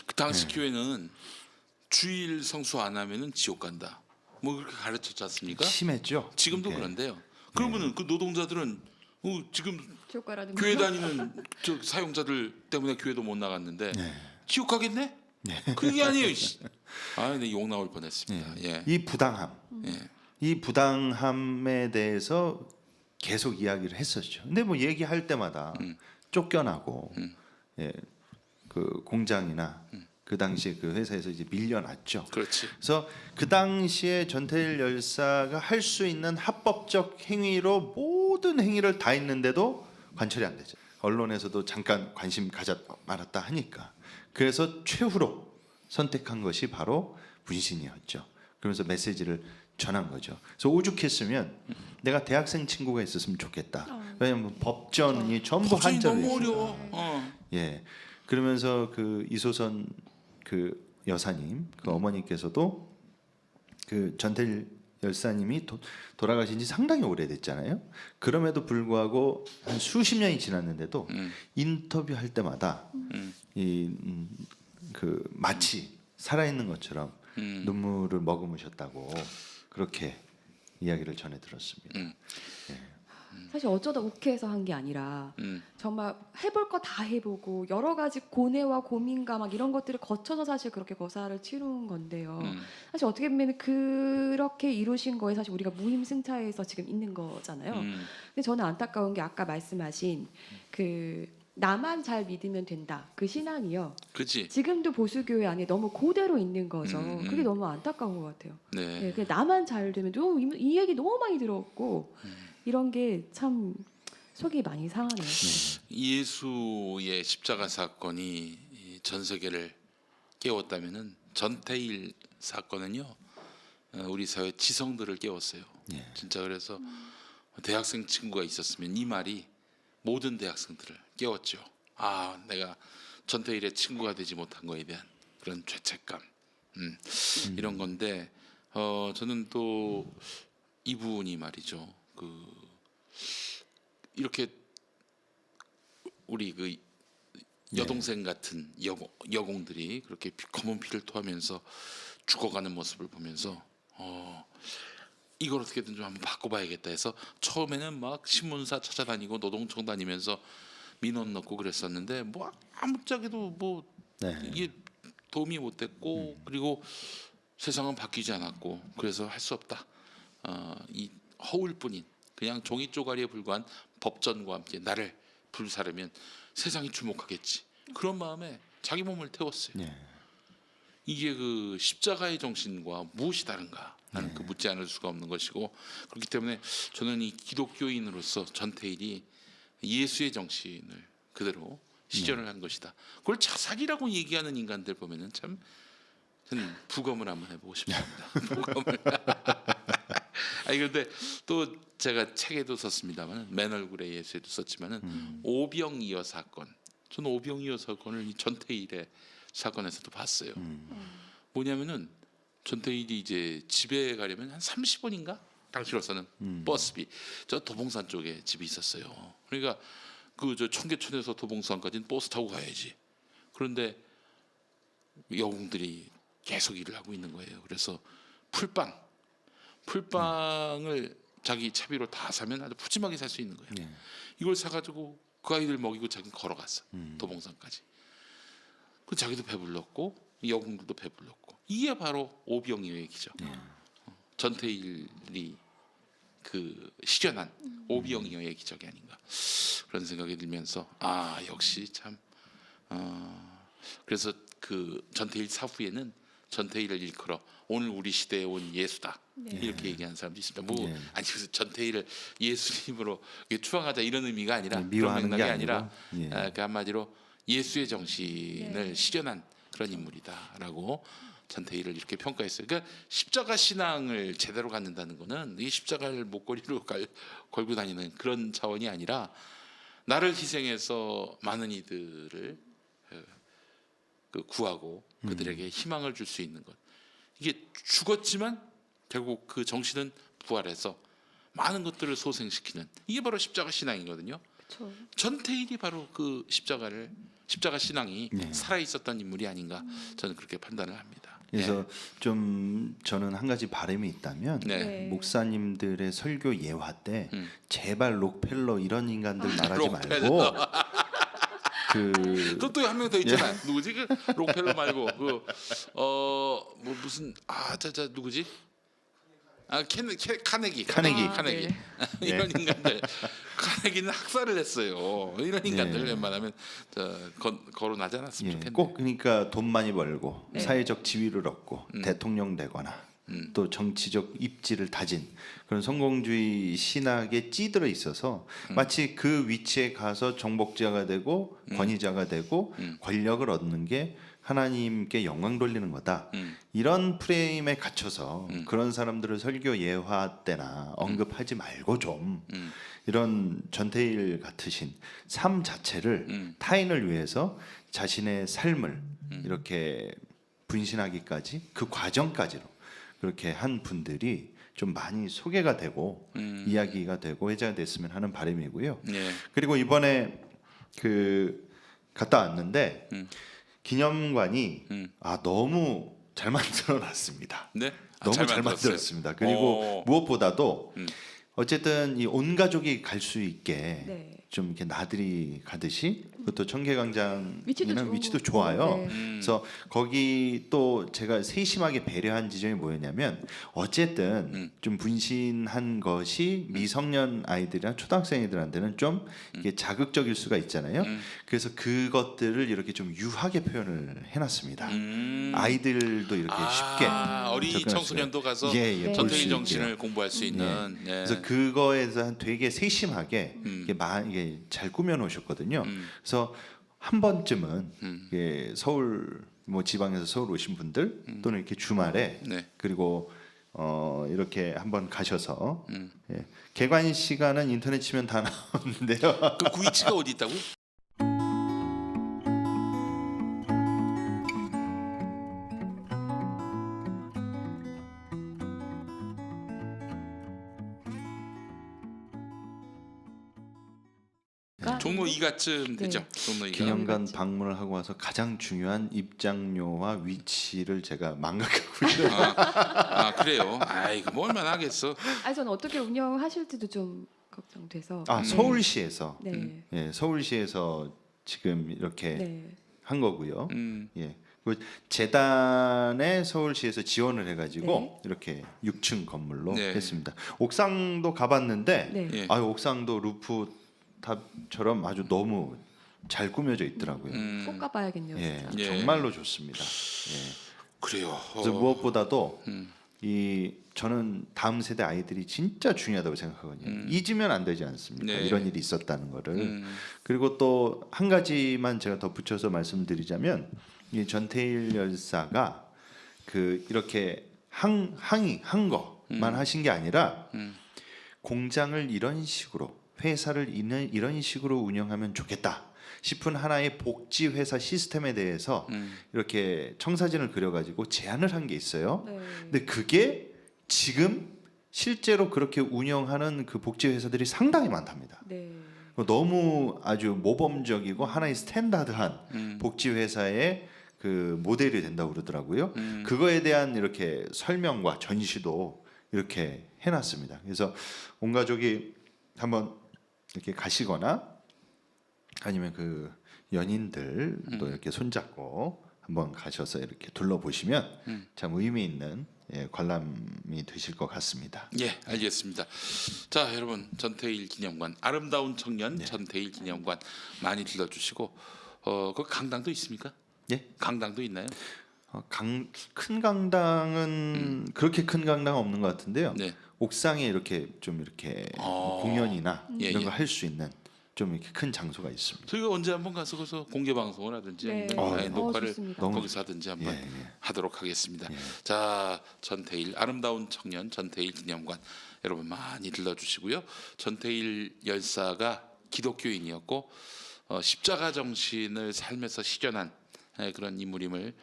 그 당시 교회는 주일 성수 안 하면은 지옥 간다. 뭐 그렇게 가르쳤지 않습니까? 심했죠. 지금도 네. 그런데요. 그러면은 그 노동자들은 지금 지옥 가라는 교회 거예요? 다니는 저 사용자들 때문에 교회도 못 나갔는데 네. 지옥 가겠네? 그게 아니에요. 씨. 아, 내 욕 나올 뻔했습니다. 예. 이 부당함, 예. 이 부당함에 대해서 계속 이야기를 했었죠. 근데 뭐 얘기할 때마다 쫓겨나고 예, 그 공장이나 그 당시에 그 회사에서 이제 밀려났죠. 그렇지. 그래서 그 당시에 전태일 열사가 할 수 있는 합법적 행위로 모든 행위를 다 했는데도 관철이 안 되죠. 언론에서도 잠깐 관심 가졌 말았다 하니까 그래서 최후로 선택한 것이 바로 문신이었죠. 그러면서 메시지를 전한 거죠. 그래서 오죽했으면 내가 대학생 친구가 있었으면 좋겠다. 왜냐하면 법전이 전부 법전이 한자로 너무 있으니까. 어려워. 예. 그러면서 그 이소선 그 여사님, 그 어머니께서도 그 전태일 열사님이 돌아가신 지 상당히 오래됐잖아요. 그럼에도 불구하고 한 수십 년이 지났는데도 인터뷰할 때마다 그 마치 살아있는 것처럼 눈물을 머금으셨다고 그렇게 이야기를 전해 들었습니다. 사실 어쩌다 욱해서 한 게 아니라 정말 해볼 거 다 해보고 여러 가지 고뇌와 고민과 막 이런 것들을 거쳐서 사실 그렇게 거사를 치룬 건데요. 사실 어떻게 보면 그렇게 이루신 거에 사실 우리가 무임승차해서 지금 있는 거잖아요. 근데 저는 안타까운 게 아까 말씀하신 그 나만 잘 믿으면 된다 그 신앙이요. 그렇지. 지금도 보수교회 안에 너무 그대로 있는 거죠. 그게 너무 안타까운 것 같아요. 네. 네, 그냥 나만 잘 되면 이 얘기 너무 많이 들었고 이런 게 참 속이 많이 상하네요. 예수의 십자가 사건이 전 세계를 깨웠다면은 전태일 사건은요 우리 사회 지성들을 깨웠어요. 예. 진짜 그래서 대학생 친구가 있었으면 이 말이 모든 대학생들을 깨웠죠. 아, 내가 전태일의 친구가 되지 못한 거에 대한 그런 죄책감, 이런 건데 저는 또 이분이 말이죠. 그 이렇게 우리 그 여동생 같은 여공들이 그렇게 검은 피를 토하면서 죽어가는 모습을 보면서 이걸 어떻게든 좀 한번 바꿔봐야겠다 해서 처음에는 막 신문사 찾아다니고 노동청 다니면서 민원 넣고 그랬었는데 뭐 아무짝에도 뭐 네. 이게 도움이 못 됐고 그리고 세상은 바뀌지 않았고 그래서 할 수 없다. 이 허울뿐인 그냥 종이 쪼가리에 불과한 법전과 함께 나를 불사르면 세상이 주목하겠지. 그런 마음에 자기 몸을 태웠어요. 예. 이게 그 십자가의 정신과 무엇이 다른가? 나는 그 묻지 않을 수가 없는 것이고 그렇기 때문에 저는 이 기독교인으로서 전태일이 예수의 정신을 그대로 실현을 한 것이다. 그걸 자살이라고 얘기하는 인간들 보면은 참 저는 부검을 한번 해보고 싶습니다. 부검을. 아니 그런데 또 제가 책에도 썼습니다만은 맨 얼굴의 예수에도 썼지만은 오병이어 사건. 저는 오병이어 사건을 이 전태일의 사건에서도 봤어요. 뭐냐면은 전태일이 이제 집에 가려면 한 30분인가 당시로서는 버스비 저 도봉산 쪽에 집이 있었어요. 그러니까 그 저 청계천에서 도봉산까지는 버스 타고 가야지. 그런데 여공들이 계속 일을 하고 있는 거예요. 그래서 풀빵을 자기 차비로 다 사면 아주 푸짐하게 살 수 있는 거예요. 네. 이걸 사가지고 그 아이들 먹이고 자기 걸어갔어. 도봉산까지. 그 자기도 배불렀고 여공들도 배불렀고 이게 바로 오병이어의 기적. 전태일이 그 실현한 오병이어의 기적이 아닌가 그런 생각이 들면서 아 역시 참 그래서 그 전태일 사후에는 전태일을 일컬어 오늘 우리 시대에 온 예수다 이렇게 얘기하는 사람도 있습니다. 뭐 아니 그래서 전태일을 예수님으로 추앙하자 이런 의미가 아니라 그런 미워하는 게 맥락이 아니라 아니고 그 한마디로 예수의 정신을 실현한 그런 인물이다라고 전태일을 이렇게 평가했어요. 그러니까 십자가 신앙을 제대로 갖는다는 거는 이 십자가를 목걸이로 걸고 다니는 그런 차원이 아니라 나를 희생해서 많은 이들을 그 구하고 그들에게 희망을 줄 수 있는 것. 이게 죽었지만 결국 그 정신은 부활해서 많은 것들을 소생시키는 이게 바로 십자가 신앙이거든요. 그렇죠. 전태일이 바로 그 십자가 신앙이 살아 있었던 인물이 아닌가 저는 그렇게 판단을 합니다. 그래서 좀 저는 한 가지 바람이 있다면 네. 목사님들의 설교 예화 때 제발 록펠러 이런 인간들 말하지 록펠러. 말고 그 또 한 명 더 있잖아. 누구지? 그 록펠러 말고 뭐 무슨 자자 누구지? 카네기. 카네기. 이런 인간들. 카네기는 학살을 했어요. 이런 인간들 네. 웬만하면 거론하지 않았으면 좋겠네. 꼭 그러니까 돈 많이 벌고 네. 사회적 지위를 얻고 대통령 되거나 또 정치적 입지를 다진 그런 성공주의 신학에 찌들어 있어서 마치 그 위치에 가서 정복자가 되고 권위자가 되고 권력을 얻는 게 하나님께 영광 돌리는 거다. 이런 프레임에 갇혀서 그런 사람들을 설교 예화 때나 언급하지 말고 좀 이런 전태일 같으신 삶 자체를 타인을 위해서 자신의 삶을 이렇게 분신하기까지 그 과정까지로 그렇게 한 분들이 좀 많이 소개가 되고 이야기가 되고 회자가 됐으면 하는 바람이고요. 예. 그리고 이번에 그 갔다 왔는데 기념관이 너무 잘 만들어 놨습니다. 네. 너무 잘 만들었어요. 만들었습니다. 그리고 무엇보다도 어쨌든 이 온 가족이 갈 수 있게 네. 좀 이렇게 나들이 가듯이 그것도 청계광장이나 위치도 위치도 좋고. 좋아요. 네. 그래서 거기 또 제가 세심하게 배려한 지점이 뭐였냐면 어쨌든 좀 분신한 것이 미성년 아이들이나 초등학생들한테는 좀 이게 자극적일 수가 있잖아요. 그래서 그것들을 이렇게 좀 유하게 표현을 해놨습니다. 아이들도 이렇게 쉽게 어린이 접근할 수가 청소년도 가서 볼 수 전태일 있게요. 정신을 공부할 수 있는. 예. 그래서 그거에 대해서 되게 세심하게 이게 잘 꾸며 놓으셨거든요. 그래서 한 번쯤은 이게 서울 뭐 지방에서 서울 오신 분들 또는 이렇게 주말에 네. 그리고 이렇게 한번 가셔서 예. 개관 시간은 인터넷 치면 다 나오는데요. 그 위치가 어디 있다고? 종로 2가쯤 되죠. 네. 종로 2가. 기념관 방문을 하고 와서 가장 중요한 입장료와 위치를 제가 망각하고 있어요. 그래요. 아이고 뭐 얼마나 하겠어. 저는 어떻게 운영하실지도 좀 걱정돼서. 서울시에서 네. 예, 서울시에서 지금 이렇게 네. 한 거고요. 음. 예. 그 재단에 서울시에서 지원을 해가지고 네. 이렇게 6층 건물로 네. 했습니다. 옥상도 가봤는데, 네. 예. 옥상도 루프탑처럼 아주 너무 잘 꾸며져 있더라고요. 꼭 가봐야겠네요. 예, 진짜. 예. 정말로 좋습니다. 예. 그래요. 그래서 무엇보다도 음. 저는 다음 세대 아이들이 진짜 중요하다고 생각하거든요. 잊으면 안 되지 않습니까? 네. 이런 일이 있었다는 거를. 그리고 또 한 가지만 제가 덧붙여서 말씀드리자면 이 전태일 열사가 이렇게 한 것만 하신 게 아니라 공장을 이런 식으로 회사를 이런 식으로 운영하면 좋겠다 싶은 하나의 복지 회사 시스템에 대해서 이렇게 청사진을 그려가지고 제안을 한 게 있어요. 네. 근데 그게 지금 실제로 그렇게 운영하는 그 복지 회사들이 많답니다. 네. 너무 아주 모범적이고 하나의 스탠다드한 복지 회사의 그 모델이 된다고 그러더라고요. 그거에 대한 이렇게 설명과 전시도 이렇게 해놨습니다. 그래서 온 가족이 한번 이렇게 가시거나 아니면 그 연인들도 이렇게 손잡고 한번 가셔서 이렇게 둘러보시면 참 의미 있는 관람이 되실 것 같습니다. 예, 알겠습니다. 자, 여러분 전태일 기념관, 아름다운 청년 전태일 기념관 많이 들러주시고, 그 강당도 있습니까? 예? 강당도 있나요? 큰 강당은 그렇게 큰 강당은 없는 것 같은데요. 네. 옥상에 이렇게 좀 이렇게 공연이나 예, 이런 예. 거 할 수 있는 좀 이렇게 큰 장소가 있습니다. 저희가 언제 한번 가서 거기서 공개 방송을 하든지 네. 녹화를 좋습니다. 너무 거기서 하든지 한번 예. 하도록 하겠습니다. 예. 자, 전태일 아름다운 청년 전태일 기념관 여러분 많이 들러주시고요. 전태일 열사가 기독교인이었고 십자가 정신을 삶에서 실현한 그런 인물임을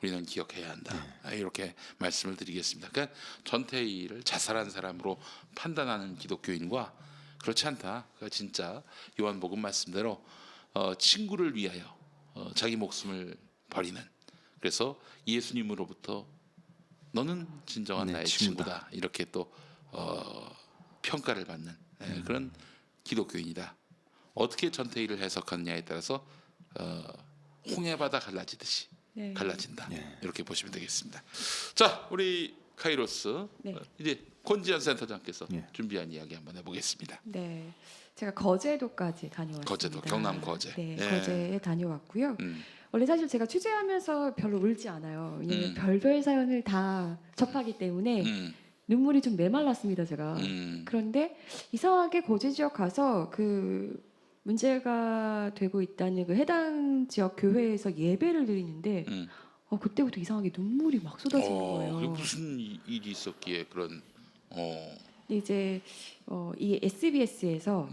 우리는 기억해야 한다. 이렇게 말씀을 드리겠습니다. 그러니까 전태일을 자살한 사람으로 판단하는 기독교인과 그렇지 않다. 그러니까 진짜 요한복음 말씀대로 친구를 위하여 자기 목숨을 버리는, 그래서 예수님으로부터 너는 진정한 나의 친구다. 이렇게 또 평가를 받는 그런 기독교인이다. 어떻게 전태일을 해석하느냐에 따라서 홍해바다 갈라지듯이 네. 갈라진다. 이렇게 보시면 되겠습니다. 자, 우리 카이로스 네. 이제 권지현 센터장께서 예. 준비한 이야기 한번 해보겠습니다. 네, 제가 거제도까지 다녀왔습니다. 거제도, 경남 거제. 네, 예. 거제에 다녀왔고요. 음. 원래 사실 제가 취재하면서 별로 울지 않아요. 왜냐면 별별 사연을 다 접하기 때문에 눈물이 좀 메말랐습니다, 제가. 그런데 이상하게 거제 지역 가서 그 문제가 되고 있다는 그 해당 지역 교회에서 예배를 드리는데 그때부터 이상하게 눈물이 막 쏟아지는 거예요. 그게 무슨 일이 있었기에 그런 근데 이제 이 SBS에서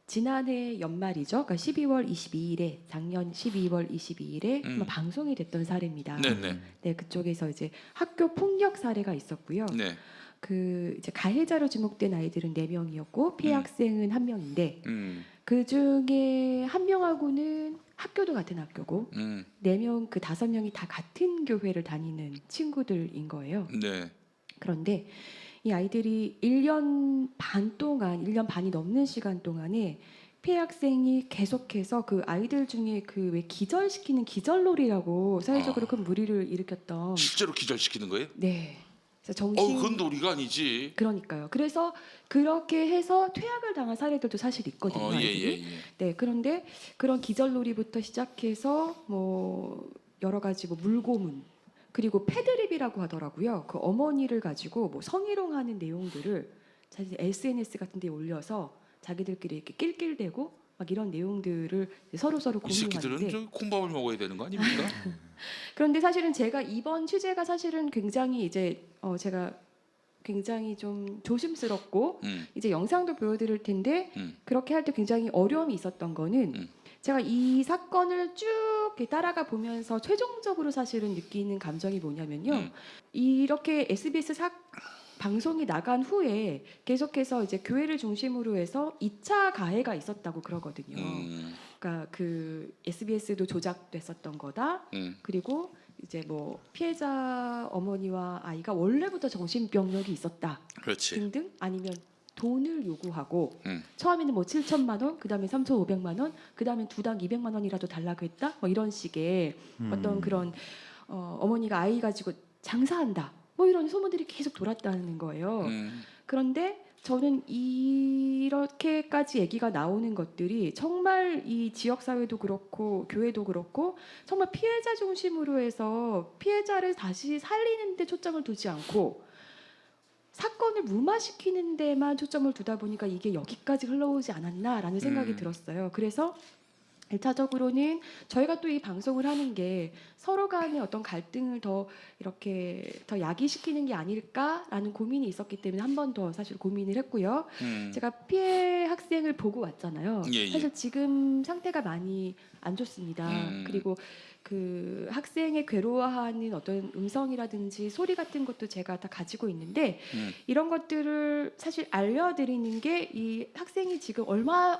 지난해 연말이죠. 그러니까 12월 22일에 작년 12월 22일에 방송이 됐던 사례입니다. 네네. 네, 그쪽에서 이제 학교 폭력 사례가 있었고요. 네. 그 이제 가해자로 지목된 아이들은 4명이었고 피해 학생은 1명인데 그 중에 1명하고는 학교도 같은 학교고 4명 그 5명이 다 같은 교회를 다니는 친구들인 거예요. 네. 그런데 이 아이들이 1년 반 동안 1년 반이 넘는 시간 동안에 피해 학생이 계속해서 그 아이들 중에 그 왜 기절시키는 기절놀이라고 사회적으로 큰 물의를 일으켰던 실제로 기절시키는 거예요? 네. 그래서 정신 그건 놀이가 아니지. 그러니까요. 그래서 그렇게 해서 퇴학을 당한 사례들도 사실 있거든요. 아이들이. 네, 그런데 그런 기절놀이부터 시작해서 뭐 여러 가지 뭐 물고문 그리고 패드립이라고 하더라고요. 그 어머니를 가지고 뭐 성희롱하는 내용들을 자기 SNS 같은 데 올려서 자기들끼리 이렇게 낄낄대고 막 이런 내용들을 서로 이 새끼들은 공유하는데 저 콩밥을 먹어야 되는 거 아닙니까? 그런데 사실은 제가 이번 취재가 사실은 굉장히 이제 제가 굉장히 좀 조심스럽고 이제 영상도 보여드릴 텐데 그렇게 할 때 굉장히 어려움이 있었던 거는 제가 이 사건을 쭉 이렇게 따라가 보면서 최종적으로 사실은 느끼는 감정이 뭐냐면요. 이렇게 SBS 방송이 나간 후에 계속해서 이제 교회를 중심으로 해서 2차 가해가 있었다고 그러거든요. 그러니까 그 SBS도 조작됐었던 거다. 그리고 이제 뭐 피해자 어머니와 아이가 원래부터 정신병력이 있었다. 그렇지. 등등 아니면 돈을 요구하고 처음에는 뭐 7천만 원, 그다음에 3,500만 원, 그다음에 두당 200만 원이라도 달라고 했다. 뭐 이런 식의 어떤 그런 어머니가 아이 가지고 장사한다. 뭐 이런 소문들이 계속 돌았다는 거예요. 그런데 저는 이렇게까지 얘기가 나오는 것들이 정말 이 지역 사회도 그렇고 교회도 그렇고 정말 피해자 중심으로 해서 피해자를 다시 살리는 데 초점을 두지 않고 사건을 무마시키는 데만 초점을 두다 보니까 이게 여기까지 흘러오지 않았나라는 생각이 들었어요. 그래서 1차적으로는 저희가 또 이 방송을 하는 게 서로 간의 어떤 갈등을 더 이렇게 더 야기시키는 게 아닐까라는 고민이 있었기 때문에 한 번 더 사실 고민을 했고요. 제가 피해 학생을 보고 왔잖아요. 예. 사실 지금 상태가 많이 안 좋습니다. 그리고 그 학생의 괴로워하는 어떤 음성이라든지 소리 같은 것도 제가 다 가지고 있는데 이런 것들을 사실 알려드리는 게 이 학생이 지금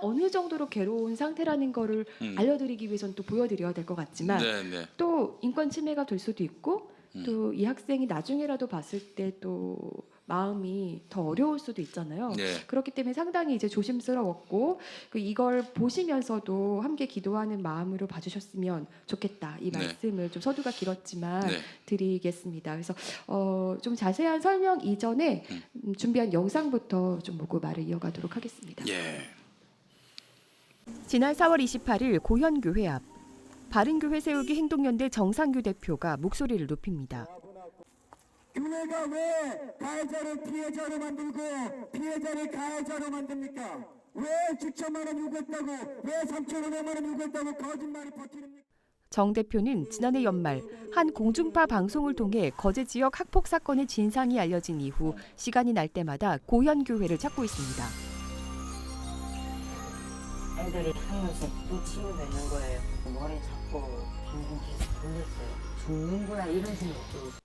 어느 정도로 괴로운 상태라는 거를 알려드리기 위해서는 또 보여드려야 될 것 같지만 네네. 또 인권 침해가 될 수도 있고 또 이 학생이 나중에라도 봤을 때 또 마음이 더 어려울 수도 있잖아요. 네. 그렇기 때문에 상당히 이제 조심스러웠고 이걸 보시면서도 함께 기도하는 마음으로 봐주셨으면 좋겠다. 이 네. 말씀을 좀 서두가 길었지만 네. 드리겠습니다. 그래서 좀 자세한 설명 이전에 준비한 영상부터 좀 보고 말을 이어가도록 하겠습니다. 예. 지난 4월 28일 고현교회 앞 바른교회 세우기 행동연대 정상규 대표가 목소리를 높입니다. 교회가 왜 가해자를 피해자로 만들고 피해자를 가해자로 만듭니까? 왜 6천만 원 요구했다고 왜 3,500만 원 요구했다고 거짓말이 버티는입니까? 정 대표는 지난해 연말 한 공중파 방송을 통해 거제 지역 학폭 사건의 진상이 알려진 이후 시간이 날 때마다 고현교회를 찾고 있습니다. 애들이 하면서 또 치유되는 거예요. 머리 잡고 빙빙 계속 돌렸어요. 죽는구나 이런 생각도.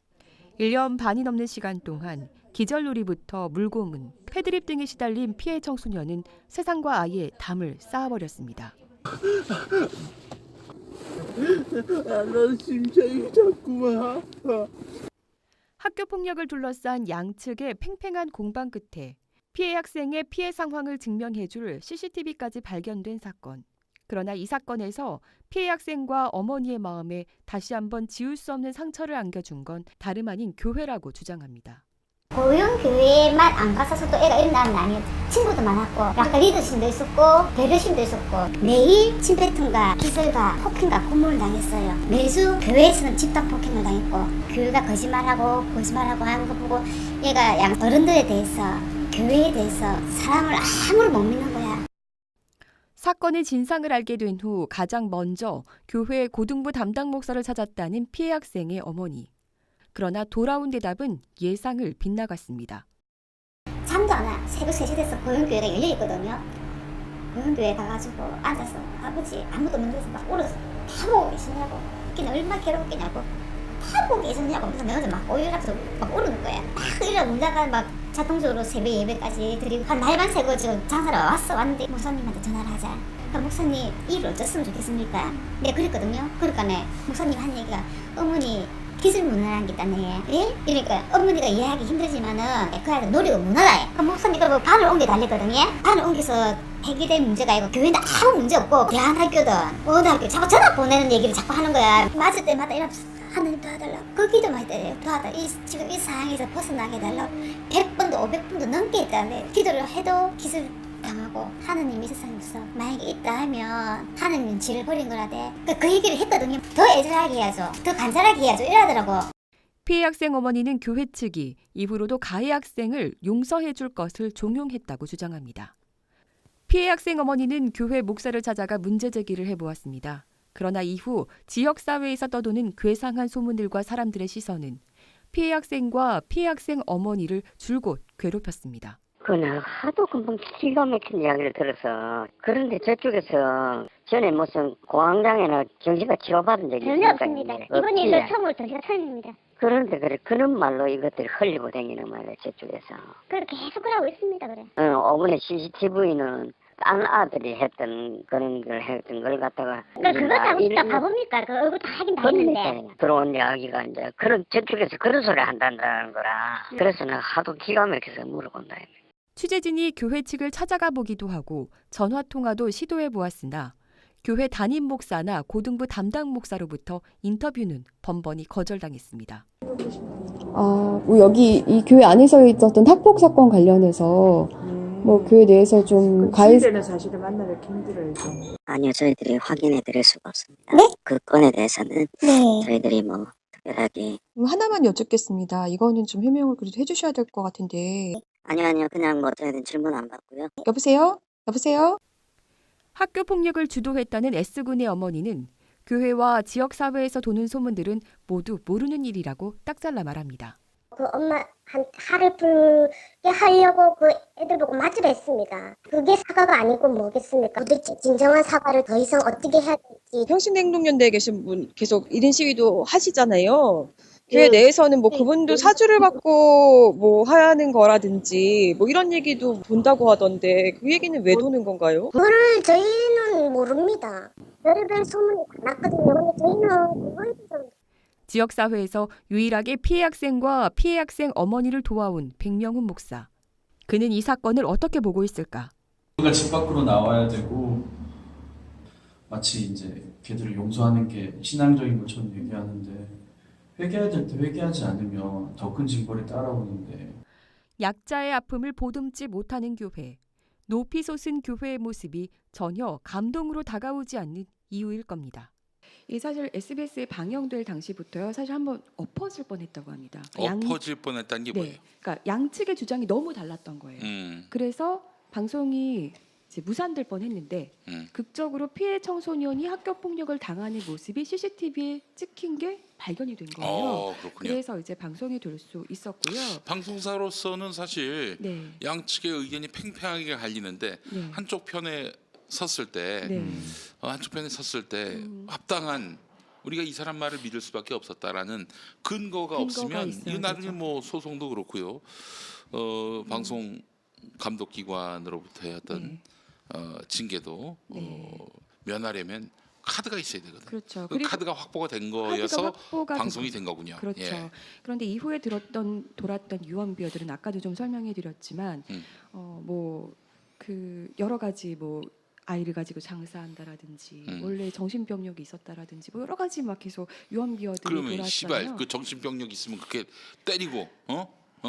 1년 반이 넘는 시간 동안 기절놀이부터 물고문, 패드립 등에 시달린 피해 청소년은 세상과 아이의 담을 쌓아버렸습니다. 나 심장이 자꾸만 아파. 학교 폭력을 둘러싼 양측의 팽팽한 공방 끝에 피해 학생의 피해 상황을 증명해줄 CCTV까지 발견된 사건. 그러나 이 사건에서 피해 학생과 어머니의 마음에 다시 한번 지울 수 없는 상처를 안겨준 건 다름 아닌 교회라고 주장합니다. 고용교회만 안 갔었어도 애가 일어나는 아니었죠. 친구도 많았고 약간 리더십도 있었고 배려심도 있었고 매일 침뱉음과 기술과 폭행과 고문을 당했어요. 매주 교회에서는 집단 폭행을 당했고 교회가 거짓말하고 하는 거 보고 얘가 양 어른들에 대해서 교회에 대해서 사람을 아무리 못 믿는 거야. 사건의 진상을 알게 된 후 가장 먼저 교회 고등부 담당 목사를 찾았다는 피해 학생의 어머니. 그러나 돌아온 대답은 예상을 빗나갔습니다. 잠도 안 와. 새벽 3시 돼서 고용교회가 열려있거든요. 고용교회 가가지고 앉아서 아버지 아무도 없는 데서 막 울어서 다 보고 계시냐고. 걔는 얼마나 괴롭겠냐고. 다 보고 계셨냐고. 그래서 내가 막 오열하면서 막 울는 거야. 막 이러다 문자가 막 자동적으로 새벽 예배까지 드리고 한 날만 새고 지금 장사를 왔는데 목사님한테 전화를 하자. 그러니까 목사님 일을 어쩌으면 좋겠습니까? 내가 그랬거든요. 그러니까 목사님 한 얘기가 어머니 기술문화라는 게 있다네. 예? 그러니까 어머니가 이해하기 힘들지만은 그 아이들 노력은 문화다. 그 목사님이 뭐 반을 옮겨 달랬거든요. 반을 옮겨서 해결될 문제가 아니고 교회는 아무 문제 없고 대한학교든 어느 학교 자꾸 전화 보내는 얘기를 자꾸 하는 거야. 맞을 때마다 이러면서 하나님 도와달라. 그 기도만 했대요. 도와달라. 지금 이 상황에서 벗어나게 해달라. 100번도 500번도 넘게 했다며. 기도를 해도 기술 당하고 하느님이 세상에 없어. 만약에 있다 하면 하느님은 지를 버린 거라대. 그 얘기를 했거든요. 더 애절하게 해야죠. 더 간절하게 해야죠. 이러더라고. 피해 학생 어머니는 교회 측이 이후로도 가해 학생을 용서해 줄 것을 종용했다고 주장합니다. 피해 학생 어머니는 교회 목사를 찾아가 문제 제기를 해보았습니다. 그러나 이후 지역사회에서 떠도는 괴상한 소문들과 사람들의 시선은 피해 학생과 피해 학생 어머니를 줄곧 괴롭혔습니다. 그날 하도 금방 기가 막힌 이야기를 들어서 그런데 저쪽에서 전에 무슨 공황장애나 정신과 치료받은 적이 전혀 없습니다. 이번 일로 처음으로 정신가 처음입니다. 그런데 그래 그런 말로 이것들이 흘리고 다니는 말이야 저쪽에서. 그렇게 계속 하고 있습니다. 그래. 어머니 CCTV는 딴 아들이 했던 그런 걸 했던 걸 갖다가 그거 다 진짜 바보입니까? 그 얼굴 다 하긴 다 했는데. 들어온 이야기가 이제 그런 저쪽에서 그런 소리 한다는 거라. 그래서 내가 하도 기가 막혀서 물어본다. 취재진이 교회 측을 찾아가 보기도 하고 전화 통화도 시도해 보았으나 교회 담임 목사나 고등부 담당 목사로부터 인터뷰는 번번이 거절당했습니다. 뭐 여기 이 교회 안에서 있었던 학폭 사건 관련해서 뭐 교회 내에서 좀 가해되는 사실을 만나뵙기 힘들어요. 좀. 아니요, 저희들이 확인해 드릴 수가 없습니다. 네? 그 건에 대해서는 네. 저희들이 뭐 특별하게 하나만 여쭙겠습니다. 이거는 좀 해명을 그래도 해주셔야 될 것 같은데. 아니요, 그냥 뭐 저희는 질문 안 받고요. 여보세요? 학교 폭력을 주도했다는 S군의 어머니는 교회와 지역사회에서 도는 소문들은 모두 모르는 일이라고 딱 잘라 말합니다. 그 엄마한테 화를 불게 하려고 그 애들 보고 맞으려 했습니다. 그게 사과가 아니고 뭐겠습니까? 도대체 진정한 사과를 더 이상 어떻게 해야 될지. 평신행동연대에 계신 분 계속 1인 시위도 하시잖아요. 교회 내에서는 뭐 그분도 사주를 받고 뭐 하는 거라든지 뭐 이런 얘기도 돈다고 하던데 그 얘기는 왜 도는 건가요? 그거를 저희는 모릅니다. 별의별 소문이 났거든요. 근데 저희는 그거에 대해서 지역사회에서 유일하게 피해 학생과 피해 학생 어머니를 도와온 백명훈 목사. 그는 이 사건을 어떻게 보고 있을까? 우리가 집 밖으로 나와야 되고 마치 이제 걔들을 용서하는 게 신앙적인 것처럼 얘기하는데 회개해야 될 때 회개하지 않으면 더 큰 징벌이 따라오는데 약자의 아픔을 보듬지 못하는 교회. 높이 솟은 교회의 모습이 전혀 감동으로 다가오지 않는 이유일 겁니다. 이 사실 SBS에 방영될 당시부터요. 사실 한번 엎어질 뻔했다고 합니다. 엎어질 뻔했다는 게 뭐예요? 그러니까 양측의 주장이 너무 달랐던 거예요. 그래서 방송이 이제 무산될 뻔했는데 극적으로 피해 청소년이 학교 폭력을 당하는 모습이 CCTV에 찍힌 게 발견이 된 거예요. 그렇군요. 그래서 이제 방송이 될 수 있었고요. 방송사로서는 사실 네. 양측의 의견이 팽팽하게 갈리는데 네. 한쪽 편에 섰을 때 합당한 우리가 이 사람 말을 믿을 수밖에 없었다라는 근거가 없으면 이 나중에 뭐 소송도 그렇고요. 방송 감독 기관으로부터의 어떤 징계도 면하려면 카드가 있어야 되거든요. 그렇죠. 그 카드가 확보가 된 거여서 확보가 방송이 된 거군요. 그렇죠. 예. 그런데 이후에 돌았던 유언비어들은 아까도 좀 설명해드렸지만 뭐 그 여러 가지 뭐 아이를 가지고 장사한다라든지 원래 정신병력이 있었다라든지 뭐 여러 가지 막 계속 유언비어들이 그러면 돌았잖아요. 시발 그 정신병력 있으면 그렇게 때리고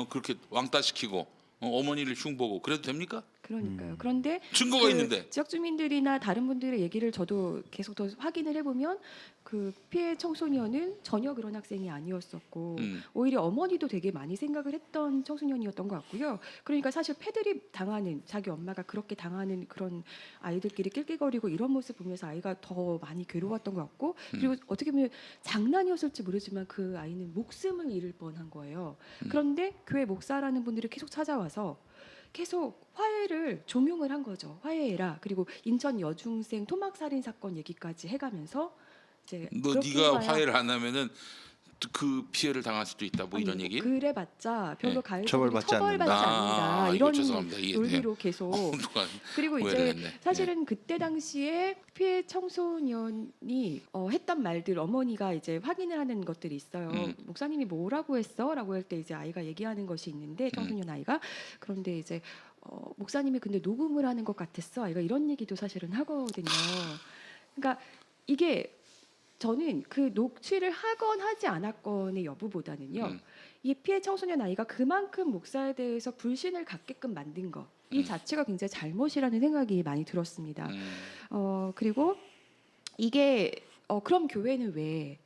그렇게 왕따시키고 어머니를 흉보고 그래도 됩니까? 그러니까요. 그런데 증거가 있는데. 지역 주민들이나 다른 분들의 얘기를 저도 계속 더 확인을 해보면 그 피해 청소년은 전혀 그런 학생이 아니었었고 오히려 어머니도 되게 많이 생각을 했던 청소년이었던 것 같고요. 그러니까 사실 패드립 당하는 자기 엄마가 그렇게 당하는 그런 아이들끼리 낄낄거리고 이런 모습 보면서 아이가 더 많이 괴로웠던 것 같고 그리고 어떻게 보면 장난이었을지 모르지만 그 아이는 목숨을 잃을 뻔한 거예요. 그런데 교회 목사라는 분들이 계속 찾아와서 계속 화해를 종용을 한 거죠. 화해해라. 그리고 인천 여중생 토막살인 사건 얘기까지 해가면서 이제 너 그렇게 네가 해봐야 화해를 안 하면은 그 피해를 당할 수도 있다. 뭐 이런 아니, 얘기? 그래봤자 별로 네. 가해자들이 처벌받지 처벌받지 않는다. 이거 이런 죄송합니다. 이게 논리로 계속 동안 그리고 오해를 이제 했네. 사실은 그때 당시에 피해 청소년이 했던 말들 어머니가 이제 확인을 하는 것들이 있어요. 목사님이 뭐라고 했어?라고 할 때 이제 아이가 얘기하는 것이 있는데 청소년 아이가 그런데 이제 목사님이 근데 녹음을 하는 것 같았어. 아이가 이런 얘기도 사실은 하거든요. 그러니까 이게 저는 그 녹취를 하건 하지 않았건의 여부보다는요. 이 피해 청소년 아이가 그만큼 목사에 대해서 불신을 갖게끔 만든 거. 이 자체가 굉장히 잘못이라는 생각이 많이 들었습니다. 그리고 이게 그럼 교회는 왜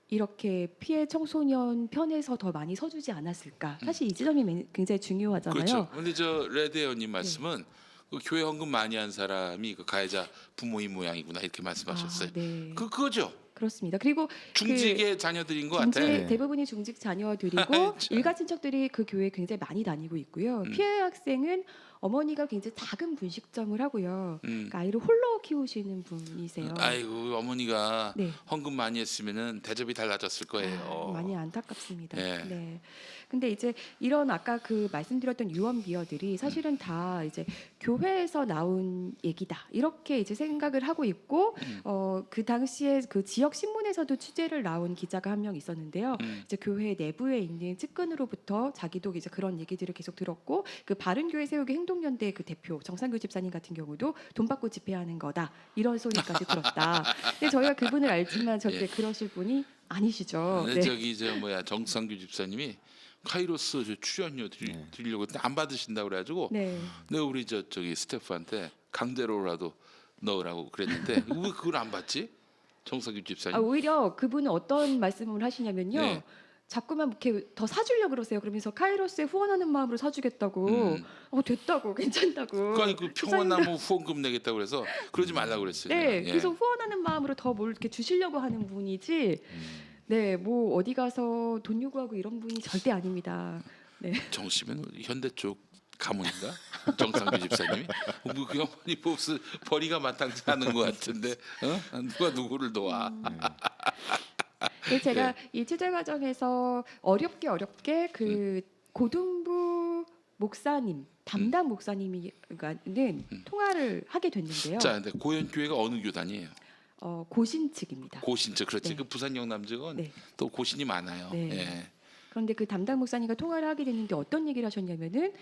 이렇게 피해 청소년 편에서 더 많이 서주지 않았을까? 사실 이 지점이 굉장히 중요하잖아요. 그렇죠. 근데 저 레드 회원님 말씀은 그 교회 헌금 많이 한 사람이 그 가해자 부모인 모양이구나 이렇게 말씀하셨어요. 네. 그거죠. 그렇습니다. 그리고 중직의 자녀들인 것 같아. 네. 대부분이 중직 자녀들이고 참. 일가 친척들이 그 교회에 굉장히 많이 다니고 있고요. 피해 학생은 어머니가 굉장히 작은 분식점을 하고요. 그러니까 아이를 홀로 키우시는 분이세요. 아이고 어머니가 네. 헌금 많이 했으면은 대접이 달라졌을 거예요. 많이 안타깝습니다. 네. 네. 근데 이제 이런 아까 그 말씀드렸던 유언 비어들이 사실은 다 이제 교회에서 나온 얘기다 이렇게 이제 생각을 하고 있고 그 당시에 그 지역 신문에서도 취재를 나온 기자가 한 명 있었는데요. 이제 교회 내부에 있는 측근으로부터 자기도 이제 그런 얘기들을 계속 들었고 그 바른교회 세우기 행동연대 그 대표 정상규 집사님 같은 경우도 돈 받고 집회하는 거다 이런 소리까지 들었다. 근데 저희가 그분을 알지만 절대 예. 그러실 분이 아니시죠. 근데 네. 저기 정상규 집사님이 카이로스 저 출연료 드리려고 했는데 안 받으신다고 그래가지고 네. 내가 우리 저기 스태프한테 강제로라도 넣으라고 그랬는데 왜 그걸 안 받지? 정상규 집사님. 오히려 그분은 어떤 말씀을 하시냐면요. 네. 자꾸만 이렇게 더 사주려고 그러세요. 그러면서 카이로스에 후원하는 마음으로 사주겠다고. 됐다고 괜찮다고. 그러니까 그 평화나무 후원금 내겠다고 그래서 그러지 말라고 그랬어요. 네, 예. 그래서 후원하는 마음으로 더 뭘 이렇게 주시려고 하는 분이지. 네, 뭐 어디 가서 돈 요구하고 이런 분이 절대 아닙니다. 네. 정 씨면 현대 쪽 가문인가? 정상규 집사님이 뭐그 어머니 몹시 벌이가 마땅치 않은 것 같은데 누가 누구를 도와? 그래서 제가 이 취재 과정에서 어렵게 그 고등부 목사님 담당 목사님이는 통화를 하게 됐는데요. 자, 근데 고현교회가 어느 교단이에요? 고신 측입니다. 고신 측 그렇지. 네. 그 부산 영남 측은 네. 또 고신이 많아요. 네. 예. 그런데 그 담당 목사님과 통화를 하게 됐는데 어떤 얘기를 하셨냐면은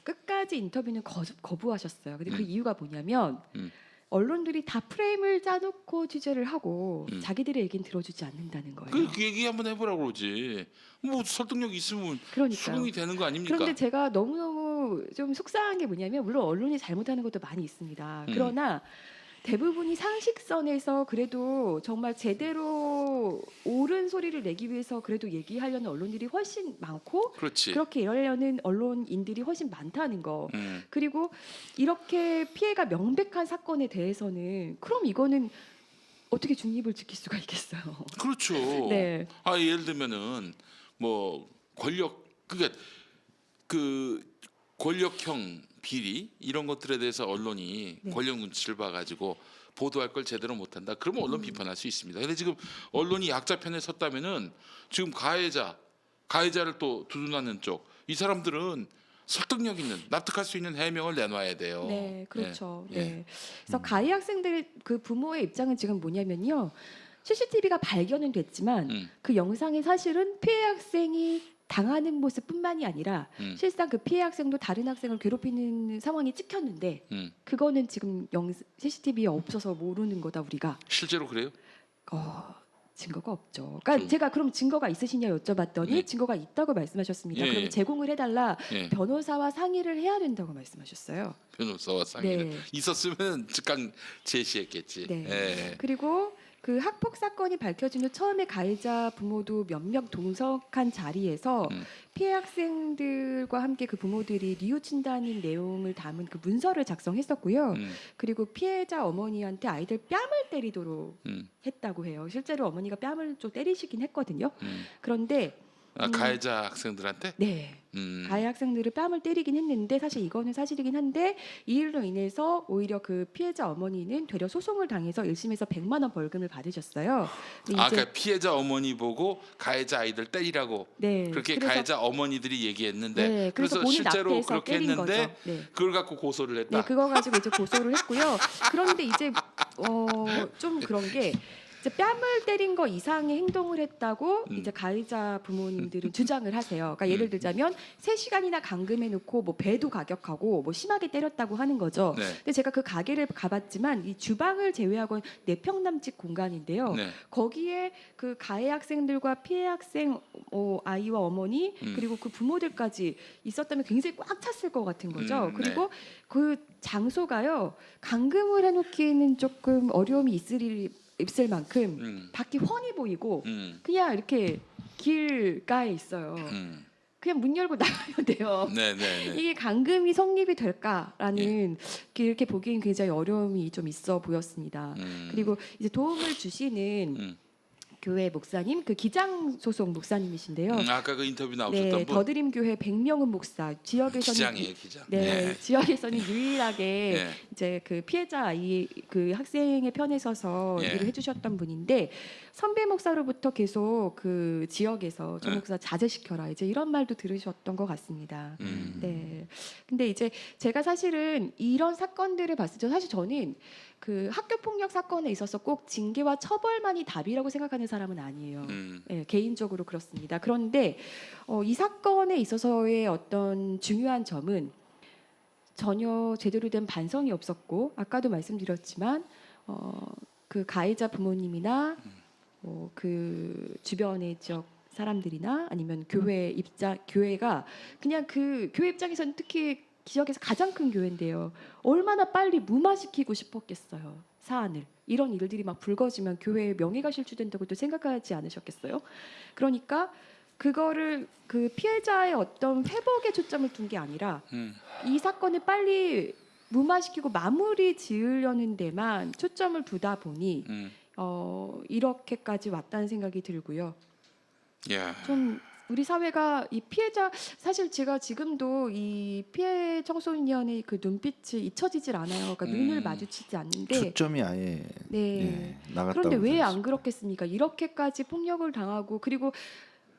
끝까지 인터뷰는 거부하셨어요. 근데 그 이유가 뭐냐면 언론들이 다 프레임을 짜놓고 취재를 하고 자기들의 얘기는 들어주지 않는다는 거예요. 그 얘기 한번 해보라고 그러지. 뭐 설득력 있으면 그러니까요. 수긍이 되는 거 아닙니까? 그런데 제가 너무너무 좀 속상한 게 뭐냐면 물론 언론이 잘못하는 것도 많이 있습니다. 그러나 대부분이 상식선에서 그래도 정말 제대로 옳은 소리를 내기 위해서 그래도 얘기하려는 언론들이 훨씬 많고 그렇지. 그렇게 이러려는 언론인들이 훨씬 많다는 거. 음. 그리고 이렇게 피해가 명백한 사건에 대해서는 그럼 이거는 어떻게 중립을 지킬 수가 있겠어요. 그렇죠. 네. 예를 들면은 뭐 그러니까 그 권력형 비리 이런 것들에 대해서 언론이 권력 눈치를 봐가지고 보도할 걸 제대로 못한다. 그러면 언론 비판할 수 있습니다. 근데 지금 언론이 약자 편에 섰다면은 지금 가해자를 또 두둔하는 쪽 이 사람들은 설득력 있는 납득할 수 있는 해명을 내놔야 돼요. 네, 그렇죠. 예. 네. 그래서 가해 학생들 그 부모의 입장은 지금 뭐냐면요. CCTV가 발견은 됐지만 그 영상에 사실은 피해 학생이 당하는 모습뿐만이 아니라 실상 그 피해 학생도 다른 학생을 괴롭히는 상황이 찍혔는데 그거는 지금 CCTV에 없어서 모르는 거다 우리가. 실제로 그래요? 증거가 없죠. 그러니까 좀- 제가 그럼 증거가 있으시냐 여쭤봤더니 네. 증거가 있다고 말씀하셨습니다. 예, 그럼 예. 제공을 해달라. 예. 변호사와 상의를 해야 된다고 말씀하셨어요. 변호사와 상의를 네. 있었으면 즉각 제시했겠지. 네. 예. 그리고 그 학폭 사건이 밝혀진 후 처음에 가해자 부모도 몇몇 동석한 자리에서 피해 학생들과 함께 그 부모들이 뉘우친다는 내용을 담은 그 문서를 작성했었고요. 그리고 피해자 어머니한테 아이들 뺨을 때리도록 했다고 해요. 실제로 어머니가 뺨을 좀 때리시긴 했거든요. 그런데 가해자 학생들한테 네. 가해 학생들을 뺨을 때리긴 했는데 사실 이거는 사실이긴 한데 이 일로 인해서 오히려 그 피해자 어머니는 되려 소송을 당해서 1심에서 100만 원 벌금을 받으셨어요. 근데 그러니까 피해자 어머니 보고 가해자 아이들 때리라고 네, 그렇게 그래서- 가해자 어머니들이 얘기했는데 네, 그래서 그래서 본인 실제로 앞에서 그렇게 때린 했는데 거죠. 네. 그걸 갖고 고소를 했다. 네, 그거 가지고 이제 고소를 했고요. 그런데 이제 좀 그런 게 이제 뺨을 때린 거 이상의 행동을 했다고 이제 가해자 부모님들은 주장을 하세요. 그러니까 예를 들자면 3시간이나 감금해 놓고 뭐 배도 가격하고 뭐 심하게 때렸다고 하는 거죠. 네. 근데 제가 그 가게를 가봤지만 이 주방을 제외하고는 4평 남짓 공간인데요. 네. 거기에 그 가해 학생들과 피해 학생 아이와 어머니 그리고 그 부모들까지 있었다면 굉장히 꽉 찼을 것 같은 거죠. 그리고 그 장소가요 감금을 해놓기에는 조금 어려움이 있을 만큼 밖이 훤히 보이고 그냥 이렇게 길가에 있어요. 그냥 문 열고 나가면 돼요. 네네. 이게 감금이 성립이 될까라는 이렇게 보기엔 굉장히 어려움이 좀 있어 보였습니다. 그리고 이제 도움을 주시는 교회 목사님, 그 기장 소속 목사님이신데요. 아까 그 인터뷰 나오셨던 네, 분 더드림 교회 백명은 목사 지역에서는 기장이에요, 기장. 네, 지역에서는 유일하게 네. 이제 그 피해자 아이 그 학생의 편에 서서 예. 일을 해주셨던 분인데 선배 목사로부터 계속 그 지역에서 조 목사 자제시켜라 이제 이런 말도 들으셨던 것 같습니다. 네. 근데 이제 제가 사실은 이런 사건들을 봤을 때 사실 저는 그 학교 폭력 사건에 있어서 꼭 징계와 처벌만이 답이라고 생각하는 사람은 아니에요. 네, 개인적으로 그렇습니다. 그런데 이 사건에 있어서의 어떤 중요한 점은 전혀 제대로 된 반성이 없었고 아까도 말씀드렸지만 그 가해자 부모님이나 그 주변의 지역 사람들이나 아니면 교회가 그냥 그 교회 입장에서는 특히 지역에서 가장 큰 교회인데요. 얼마나 빨리 무마시키고 싶었겠어요. 사안을. 이런 일들이 막 불거지면 교회의 명예가 실추된다고 또 생각하지 않으셨겠어요? 그러니까 그거를 그 피해자의 어떤 회복에 초점을 둔 게 아니라 이 사건을 빨리 무마시키고 마무리 지으려는 데만 초점을 두다 보니 이렇게까지 왔다는 생각이 들고요. 야. 좀 우리 사회가 이 피해자 사실 제가 지금도 이 피해 청소년의 그 눈빛이 잊혀지질 않아요. 그러니까 눈을 마주치지 않는데 초점이 아예 네. 나갔다고. 그런데 왜 안 그렇겠습니까? 이렇게까지 폭력을 당하고 그리고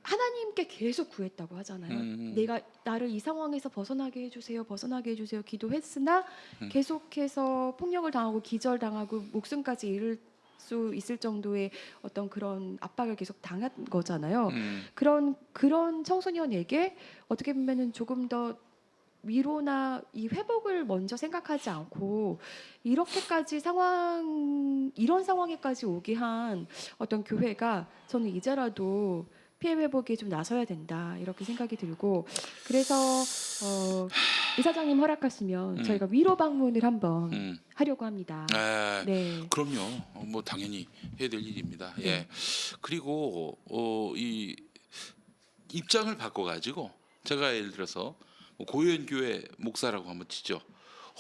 하나님께 계속 구했다고 하잖아요. 내가 나를 이 상황에서 벗어나게 해주세요, 벗어나게 해주세요 기도했으나 계속해서 폭력을 당하고 기절당하고 목숨까지 잃을 수 있을 정도의 어떤 그런 압박을 계속 당한 거잖아요. 그런 청소년에게 어떻게 보면은 조금 더 위로나 이 회복을 먼저 생각하지 않고 이렇게까지 이런 상황에까지 오게 한 어떤 교회가 저는 이제라도 피해 회복에 좀 나서야 된다 이렇게 생각이 들고 그래서 이사장님 허락하시면 저희가 위로 방문을 한번 하려고 합니다. 네. 그럼요. 뭐 당연히 해야 될 일입니다. 예. 그리고 이 입장을 바꿔가지고 제가 예를 들어서 고현교회 목사라고 한번 치죠.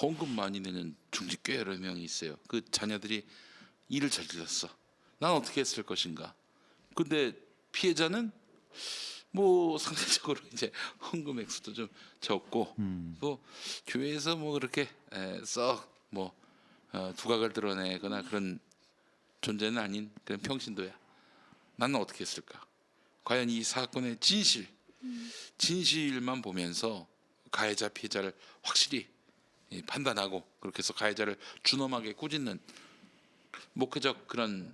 헌금 많이 내는 중직교회 여러 명이 있어요. 그 자녀들이 일을 저질렀어. 난 어떻게 했을 것인가. 근데 피해자는 뭐 상대적으로 이제 헌금 액수도 좀 적고 또 교회에서 뭐 그렇게 썩 뭐 두각을 드러내거나 그런 존재는 아닌 그런 평신도야. 나는 어떻게 했을까? 과연 이 사건의 진실만 보면서 가해자 피해자를 확실히 판단하고 그렇게 해서 가해자를 준엄하게 꾸짖는 목회적 그런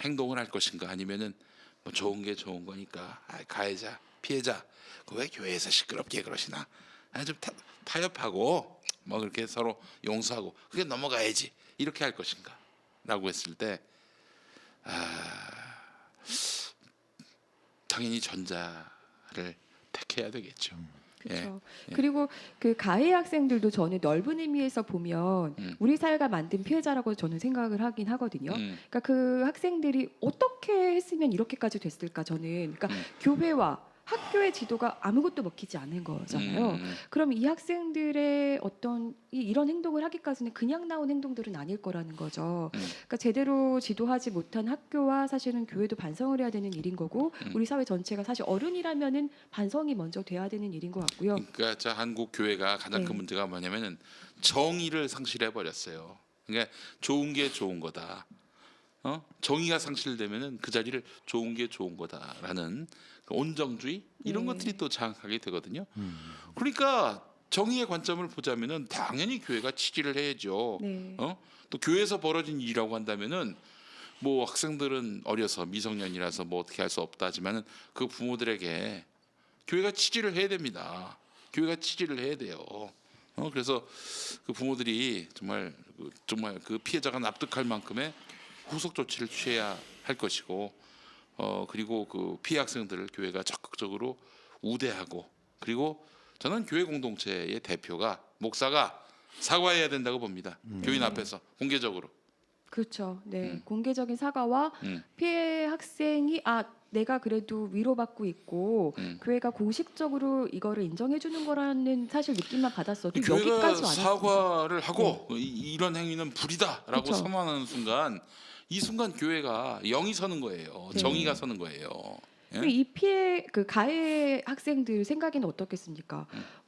행동을 할 것인가 아니면은 뭐 좋은 게 좋은 거니까 가해자 피해자 왜 교회에서 시끄럽게 그러시나 좀 타협하고 뭐 그렇게 서로 용서하고 그게 넘어가야지 이렇게 할 것인가 라고 했을 때 당연히 전자를 택해야 되겠죠. 그렇죠. 그리고 그 가해 학생들도 저는 넓은 의미에서 보면 우리 사회가 만든 피해자라고 저는 생각을 하긴 하거든요. 그러니까 그 학생들이 어떻게 했으면 이렇게까지 됐을까 저는. 그러니까 교회와 학교의 지도가 아무것도 먹히지 않은 거잖아요. 그럼 이 학생들의 어떤 이런 행동을 하기까지는 그냥 나온 행동들은 아닐 거라는 거죠. 그러니까 제대로 지도하지 못한 학교와 사실은 교회도 반성을 해야 되는 일인 거고 우리 사회 전체가 사실 어른이라면은 반성이 먼저 돼야 되는 일인 것 같고요. 그러니까 자, 한국 교회가 가장 큰 문제가 뭐냐면은 정의를 상실해 버렸어요. 그러니까 좋은 게 좋은 거다. 정의가 상실되면은 그 자리를 좋은 게 좋은 거다라는 온정주의 이런 것들이 또 장악하게 되거든요. 그러니까 정의의 관점을 보자면은 당연히 교회가 치지를 해야죠. 또 교회에서 벌어진 일이라고 한다면은 뭐 학생들은 어려서 미성년이라서 뭐 어떻게 할 수 없다 하지만은 그 부모들에게 교회가 치지를 해야 됩니다. 교회가 치지를 해야 돼요. 그래서 그 부모들이 정말 그 피해자가 납득할 만큼의 후속 조치를 취해야 할 것이고 그리고 그 피해 학생들을 교회가 적극적으로 우대하고 그리고 저는 교회 공동체의 대표가 목사가 사과해야 된다고 봅니다. 교인 앞에서 공개적으로. 그렇죠. 네, 공개적인 사과와 피해 학생이 내가 그래도 위로받고 있고 교회가 공식적으로 이거를 인정해 주는 거라는 사실 느낌만 받았어도 교회가 여기까지 왔습니다. 사과를 하고 이런 행위는 불이다라고 그쵸. 선언하는 순간 이 순간 교회가 영이 서는 거예요. 정의가 서는 거예요. 예? 이 피해 그 가해 학생들 생각에는 어떻겠습니까?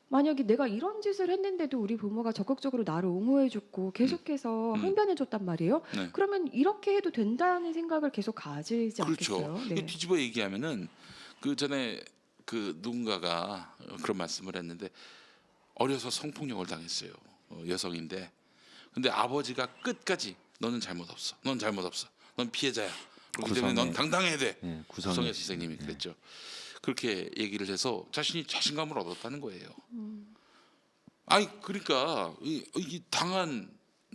만약에 내가 이런 짓을 했는데도 우리 부모가 적극적으로 나를 옹호해줬고 계속해서 항변해줬단 말이에요. 네. 그러면 이렇게 해도 된다는 생각을 계속 가지지 그렇죠. 않겠어요? 이게 뒤집어 얘기하면은 그 전에 그 누군가가 그런 말씀을 했는데 어려서 성폭력을 당했어요. 여성인데 근데 아버지가 끝까지 너는 잘못 없어. 넌 잘못 없어. 넌 피해자야. 그렇기 때문에 넌 당당해야 돼. 구성애 선생님이 그랬죠. 그렇게 얘기를 해서 자신이 자신감을 얻었다는 거예요. 아니 그러니까 이 당한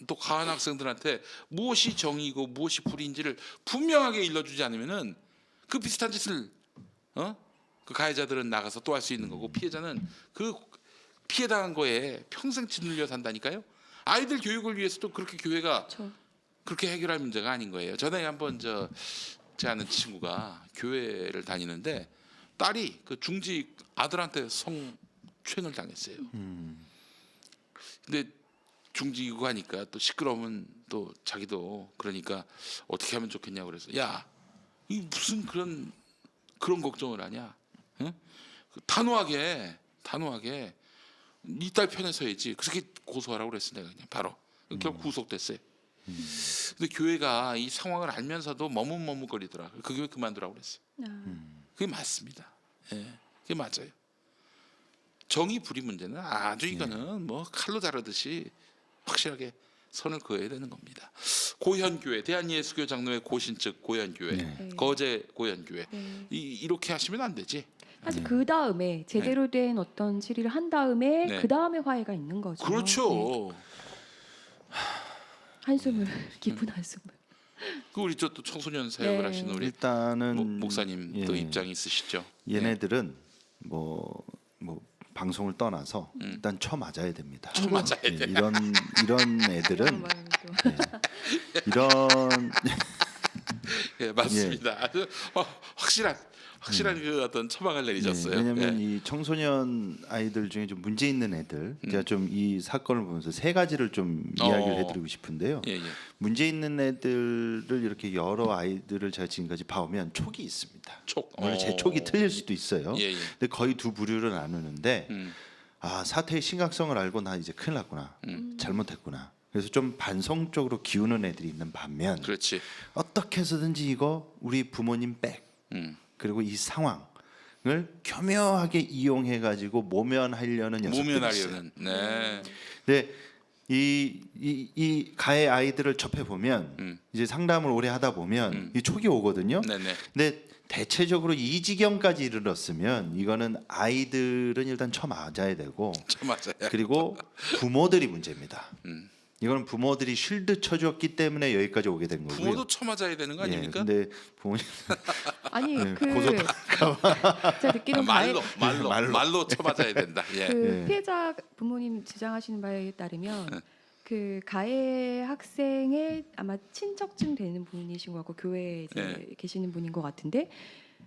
또 가한 학생들한테 무엇이 정의고 무엇이 불의인지를 분명하게 일러주지 않으면은 그 비슷한 짓을 그 가해자들은 나가서 또 할 수 있는 거고 피해자는 그 피해 당한 거에 평생 짓눌려 산다니까요. 아이들 교육을 위해서도 그렇게 교회가 그렇게 해결할 문제가 아닌 거예요. 전에 한번 제 아는 친구가 교회를 다니는데 딸이 그 중직 아들한테 성추행을 당했어요. 근데 중직이고 하니까 또 시끄러우면 또 자기도 그러니까 어떻게 하면 좋겠냐고 그래서 야, 이 무슨 그런 걱정을 하냐? 응? 단호하게 네 딸 편에 서야지. 그렇게 고소하라고 그랬어 내가 그냥 바로. 결국 구속됐어요. 근데 교회가 이 상황을 알면서도 머뭇머뭇거리더라. 그 교회 그만두라고 그랬어. 그게 맞습니다. 예, 그게 맞아요. 정의 불의 문제는 아주 이거는 뭐 칼로 자르듯이 확실하게 선을 그어야 되는 겁니다. 고현교회, 대한예수교 장로회 고신측 고현교회, 거제 고현교회 이렇게 하시면 안 되지. 사실 그 다음에 제대로 된 어떤 질의를 한 다음에 그 다음에 화해가 있는 거죠. 그렇죠. 한숨을 깊은 한숨을. 그 우리 또 청소년 사역을 하시는 우리 일단은 목사님 또 입장이 있으시죠. 얘네들은 뭐 방송을 떠나서 일단 쳐맞아야 됩니다. 쳐맞아야 돼. 이런 애들은 이런 예, 맞습니다. 아주 확실한 그 어떤 처방을 내리셨어요. 왜냐하면 이 청소년 아이들 중에 좀 문제 있는 애들, 제가 좀 이 사건을 보면서 세 가지를 좀 이야기를 해드리고 싶은데요. 문제 있는 애들을 이렇게 여러 아이들을 제가 지금까지 봐오면 촉이 있습니다. 물론 제 촉이 틀릴 수도 있어요. 근데 거의 두 부류를 나누는데 사태의 심각성을 알고 나 이제 큰일 났구나, 잘못했구나. 그래서 좀 반성적으로 기우는 애들이 있는 반면, 그렇지. 어떻게 해서든지 이거 우리 부모님 백 그리고 이 상황을 교묘하게 이용해 가지고 모면하려는 녀석들이 있어요. 네. 근데 이 가해 아이들을 접해 보면 이제 상담을 오래 하다 보면 이 촉이 오거든요. 네네. 근데 대체적으로 이 지경까지 이르렀으면 이거는 아이들은 일단 쳐맞아야 되고 맞아요. 그리고 부모들이 문제입니다. 이거는 부모들이 쉴드 쳐줬기 때문에 여기까지 오게 된 거고요. 부모도 쳐맞아야 되는 거 아닙니까? 근데 부모님 아니 네, 그 고소 제가 듣기로는 말로 쳐맞아야 된다. 예. 그 피해자 부모님 주장하시는 바에 따르면 그 가해 학생의 아마 친척쯤 되는 분이신 것 같고 교회에 이제 계시는 분인 것 같은데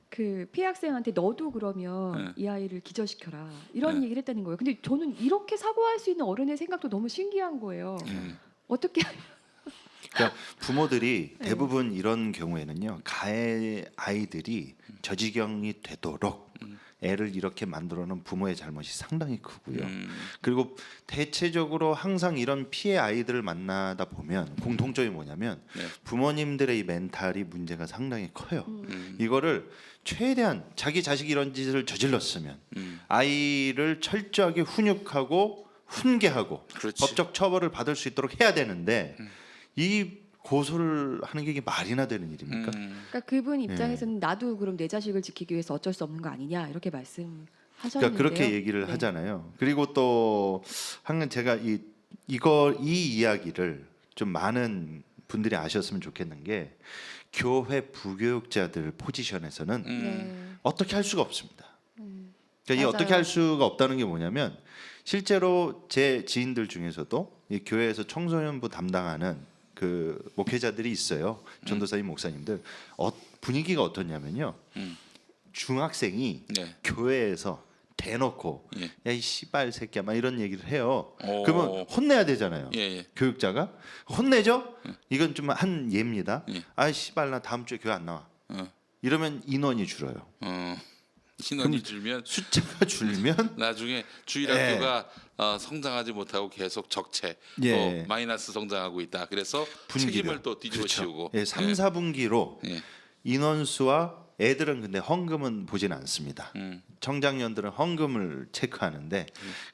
그 피해 학생한테 너도 그러면 이 아이를 기절시켜라 이런 얘기를 했다는 거예요. 근데 저는 이렇게 사고할 수 있는 어른의 생각도 너무 신기한 거예요. 어떻게 그러니까 부모들이 대부분 이런 경우에는요 가해 아이들이 저지경이 되도록 애를 이렇게 만들어놓은 부모의 잘못이 상당히 크고요. 그리고 대체적으로 항상 이런 피해 아이들을 만나다 보면 공통점이 뭐냐면 부모님들의 이 멘탈이 문제가 상당히 커요. 이거를 최대한 자기 자식이 이런 짓을 저질렀으면 아이를 철저하게 훈육하고 훈계하고 그렇지. 법적 처벌을 받을 수 있도록 해야 되는데 이 고소를 하는 게 이게 말이나 되는 일입니까? 그러니까 그분 입장에서는 나도 그럼 내 자식을 지키기 위해서 어쩔 수 없는 거 아니냐 이렇게 말씀하셨는데요. 그러니까 그렇게 얘기를 하잖아요. 그리고 또 항상 제가 이 이야기를 좀 많은 분들이 아셨으면 좋겠는 게 교회 부교육자들 포지션에서는 어떻게 할 수가 없습니다. 그러니까 이 어떻게 할 수가 없다는 게 뭐냐면 실제로 제 지인들 중에서도 이 교회에서 청소년부 담당하는 그 목회자들이 있어요. 전도사님, 목사님들. 분위기가 어떻냐면요. 중학생이 교회에서 대놓고 야 이 씨발 새끼야 막 이런 얘기를 해요. 그러면 혼내야 되잖아요. 교육자가 혼내죠. 이건 좀 한 예입니다. 아 씨발 나 다음 주에 교회 안 나와. 이러면 인원이 줄어요. 인원이 줄면 숫자가 줄면 나중에 주일학교가 성장하지 못하고 계속 적체, 마이너스 성장하고 있다. 그래서 책임을 또 뒤집어 씌우고 3, 4분기로 인원수와 애들은 근데 헌금은 보진 않습니다. 청장년들은 헌금을 체크하는데,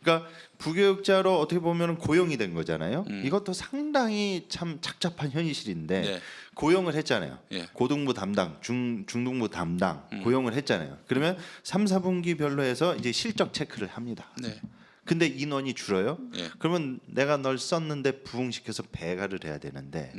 그러니까 부교육자로 어떻게 보면 고용이 된 거잖아요. 이것도 상당히 참 착잡한 현실인데 고용을 했잖아요. 고등부 담당, 중등부 담당 고용을 했잖아요. 그러면 3, 4분기별로 해서 이제 실적 체크를 합니다. 근데 인원이 줄어요. 그러면 내가 널 썼는데 부응시켜서 배가를 해야 되는데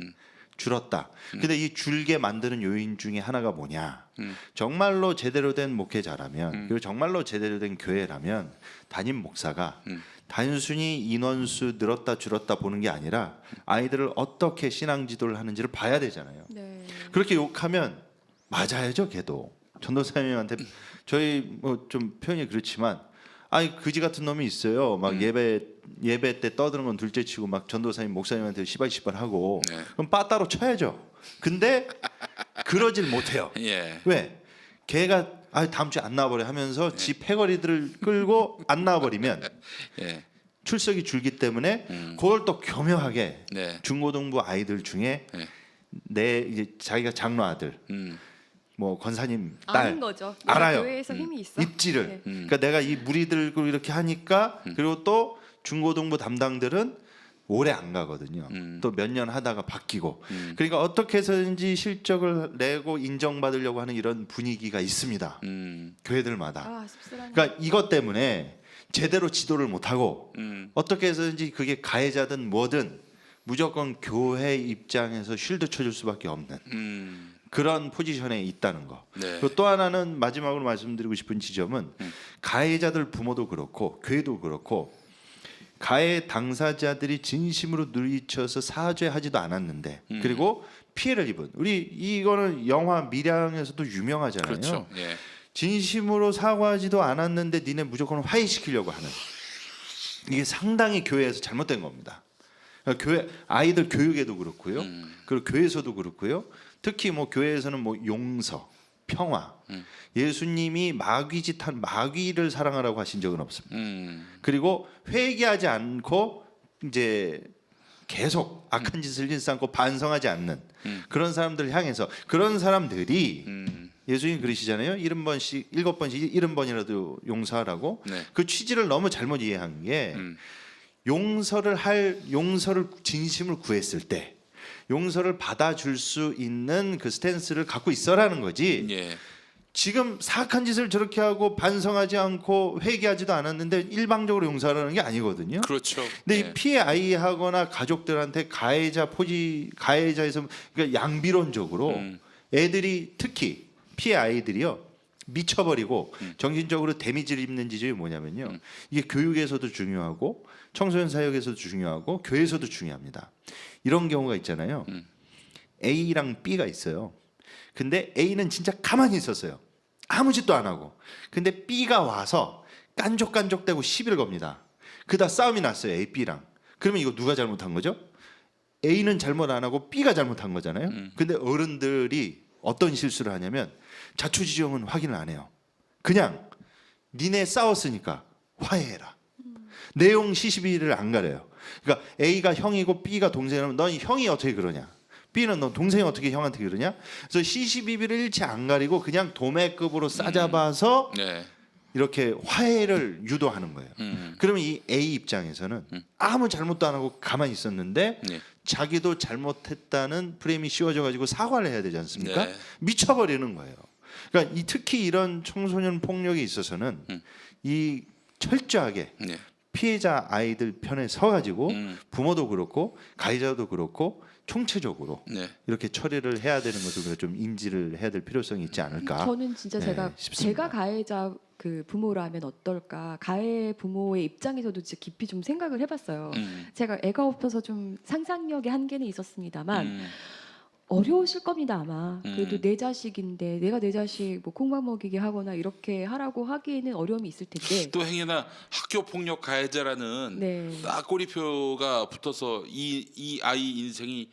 줄었다. 근데 이 줄게 만드는 요인 중에 하나가 뭐냐? 정말로 제대로 된 목회자라면 그리고 정말로 제대로 된 교회라면 담임 목사가 단순히 인원수 늘었다 줄었다 보는 게 아니라 아이들을 어떻게 신앙 지도를 하는지를 봐야 되잖아요. 그렇게 욕하면 맞아야죠, 걔도. 전도사님한테 저희 뭐 좀 표현이 그렇지만 아니 그지 같은 놈이 있어요. 막 예배 때 떠드는 건 둘째치고 막 전도사님 목사님한테 시발시발 하고 그럼 빠따로 쳐야죠. 근데 그러질 못해요. 왜? 걔가 다음 주에 안 나와버려 하면서 지 패거리들을 끌고 안 나와버리면 출석이 줄기 때문에 그걸 또 교묘하게 중고등부 아이들 중에 내 이제 자기가 장로 아들 뭐 권사님 딸 아는 거죠. 알아요. 교회에서 힘이 있어. 입지를. 그러니까 내가 이 무리들고 이렇게 하니까 그리고 또 중고등부 담당들은 오래 안 가거든요. 또 몇 년 하다가 바뀌고. 그러니까 어떻게 해서든지 실적을 내고 인정받으려고 하는 이런 분위기가 있습니다. 교회들마다. 그러니까 이것 때문에 제대로 지도를 못하고 어떻게 해서든지 그게 가해자든 뭐든 무조건 교회 입장에서 쉴드 쳐줄 수밖에 없는 그런 포지션에 있다는 거. 그리고 또 하나는 마지막으로 말씀드리고 싶은 지점은 가해자들 부모도 그렇고 교회도 그렇고 가해 당사자들이 진심으로 누리쳐서 사죄하지도 않았는데 그리고 피해를 입은 우리 이거는 영화 밀양에서도 유명하잖아요. 그렇죠. 진심으로 사과하지도 않았는데 니네 무조건 화해시키려고 하는 이게 상당히 교회에서 잘못된 겁니다. 그러니까 교회 아이들 교육에도 그렇고요. 그리고 교회에서도 그렇고요. 특히 뭐 교회에서는 뭐 용서, 평화. 예수님이 마귀짓한 마귀를 사랑하라고 하신 적은 없습니다. 그리고 회개하지 않고 이제 계속 악한 짓을 일삼고 반성하지 않는 그런 사람들 향해서 그런 사람들이 예수님 그러시잖아요. 70번씩 70번이라도 용서하라고. 그 취지를 너무 잘못 이해한 게 용서를 진심을 구했을 때 용서를 받아줄 수 있는 그 스탠스를 갖고 있어라는 거지. 지금 사악한 짓을 저렇게 하고 반성하지 않고 회개하지도 않았는데 일방적으로 용서하라는 게 아니거든요. 그렇죠. 근데 예. 이 피해 아이하거나 가족들한테 가해자에서 그러니까 양비론적으로 애들이 특히 피해 아이들이요 미쳐버리고 정신적으로 데미지를 입는 지점이 뭐냐면요. 이게 교육에서도 중요하고 청소년 사역에서도 중요하고 교회에서도 중요합니다. 이런 경우가 있잖아요. A랑 B가 있어요. 근데 A는 진짜 가만히 있었어요. 아무 짓도 안 하고. 근데 B가 와서 깐족깐족대고 시비를 겁니다. 그다 싸움이 났어요. A, B랑. 그러면 이거 누가 잘못한 거죠? A는 잘못 안 하고 B가 잘못한 거잖아요. 근데 어른들이 어떤 실수를 하냐면 자초지종은 확인을 안 해요. 그냥 니네 싸웠으니까 화해해라. 내용 시시비를 안 가려요. 그러니까 A가 형이고 B가 동생이면 넌 형이 어떻게 그러냐? B는 너 동생이 어떻게 형한테 그러냐? 그래서 시시비비를 일체 안 가리고 그냥 도매급으로 싸잡아서 네. 이렇게 화해를 유도하는 거예요. 그러면 이 A 입장에서는 아무 잘못도 안 하고 가만히 있었는데 네. 자기도 잘못했다는 프레임이 씌워져 가지고 사과를 해야 되지 않습니까? 네. 미쳐버리는 거예요. 그러니까 특히 이런 청소년 폭력에 있어서는 이 철저하게 네. 피해자 아이들 편에 서가지고 부모도 그렇고 가해자도 그렇고 총체적으로 네. 이렇게 처리를 해야 되는 것을 우리가 좀 인지를 해야 될 필요성이 있지 않을까? 저는 진짜 네, 제가 싶습니다. 가해자 그 부모라면 어떨까? 가해 부모의 입장에서도 진짜 깊이 좀 생각을 해봤어요. 제가 애가 없어서 좀 상상력의 한계는 있었습니다만 어려우실 겁니다 아마. 그래도 내 자식인데 내가 내 자식 뭐 콩밥 먹이게 하거나 이렇게 하라고 하기에는 어려움이 있을 텐데. 또 행여나 학교 폭력 가해자라는 네. 딱 꼬리표가 붙어서 이 아이 인생이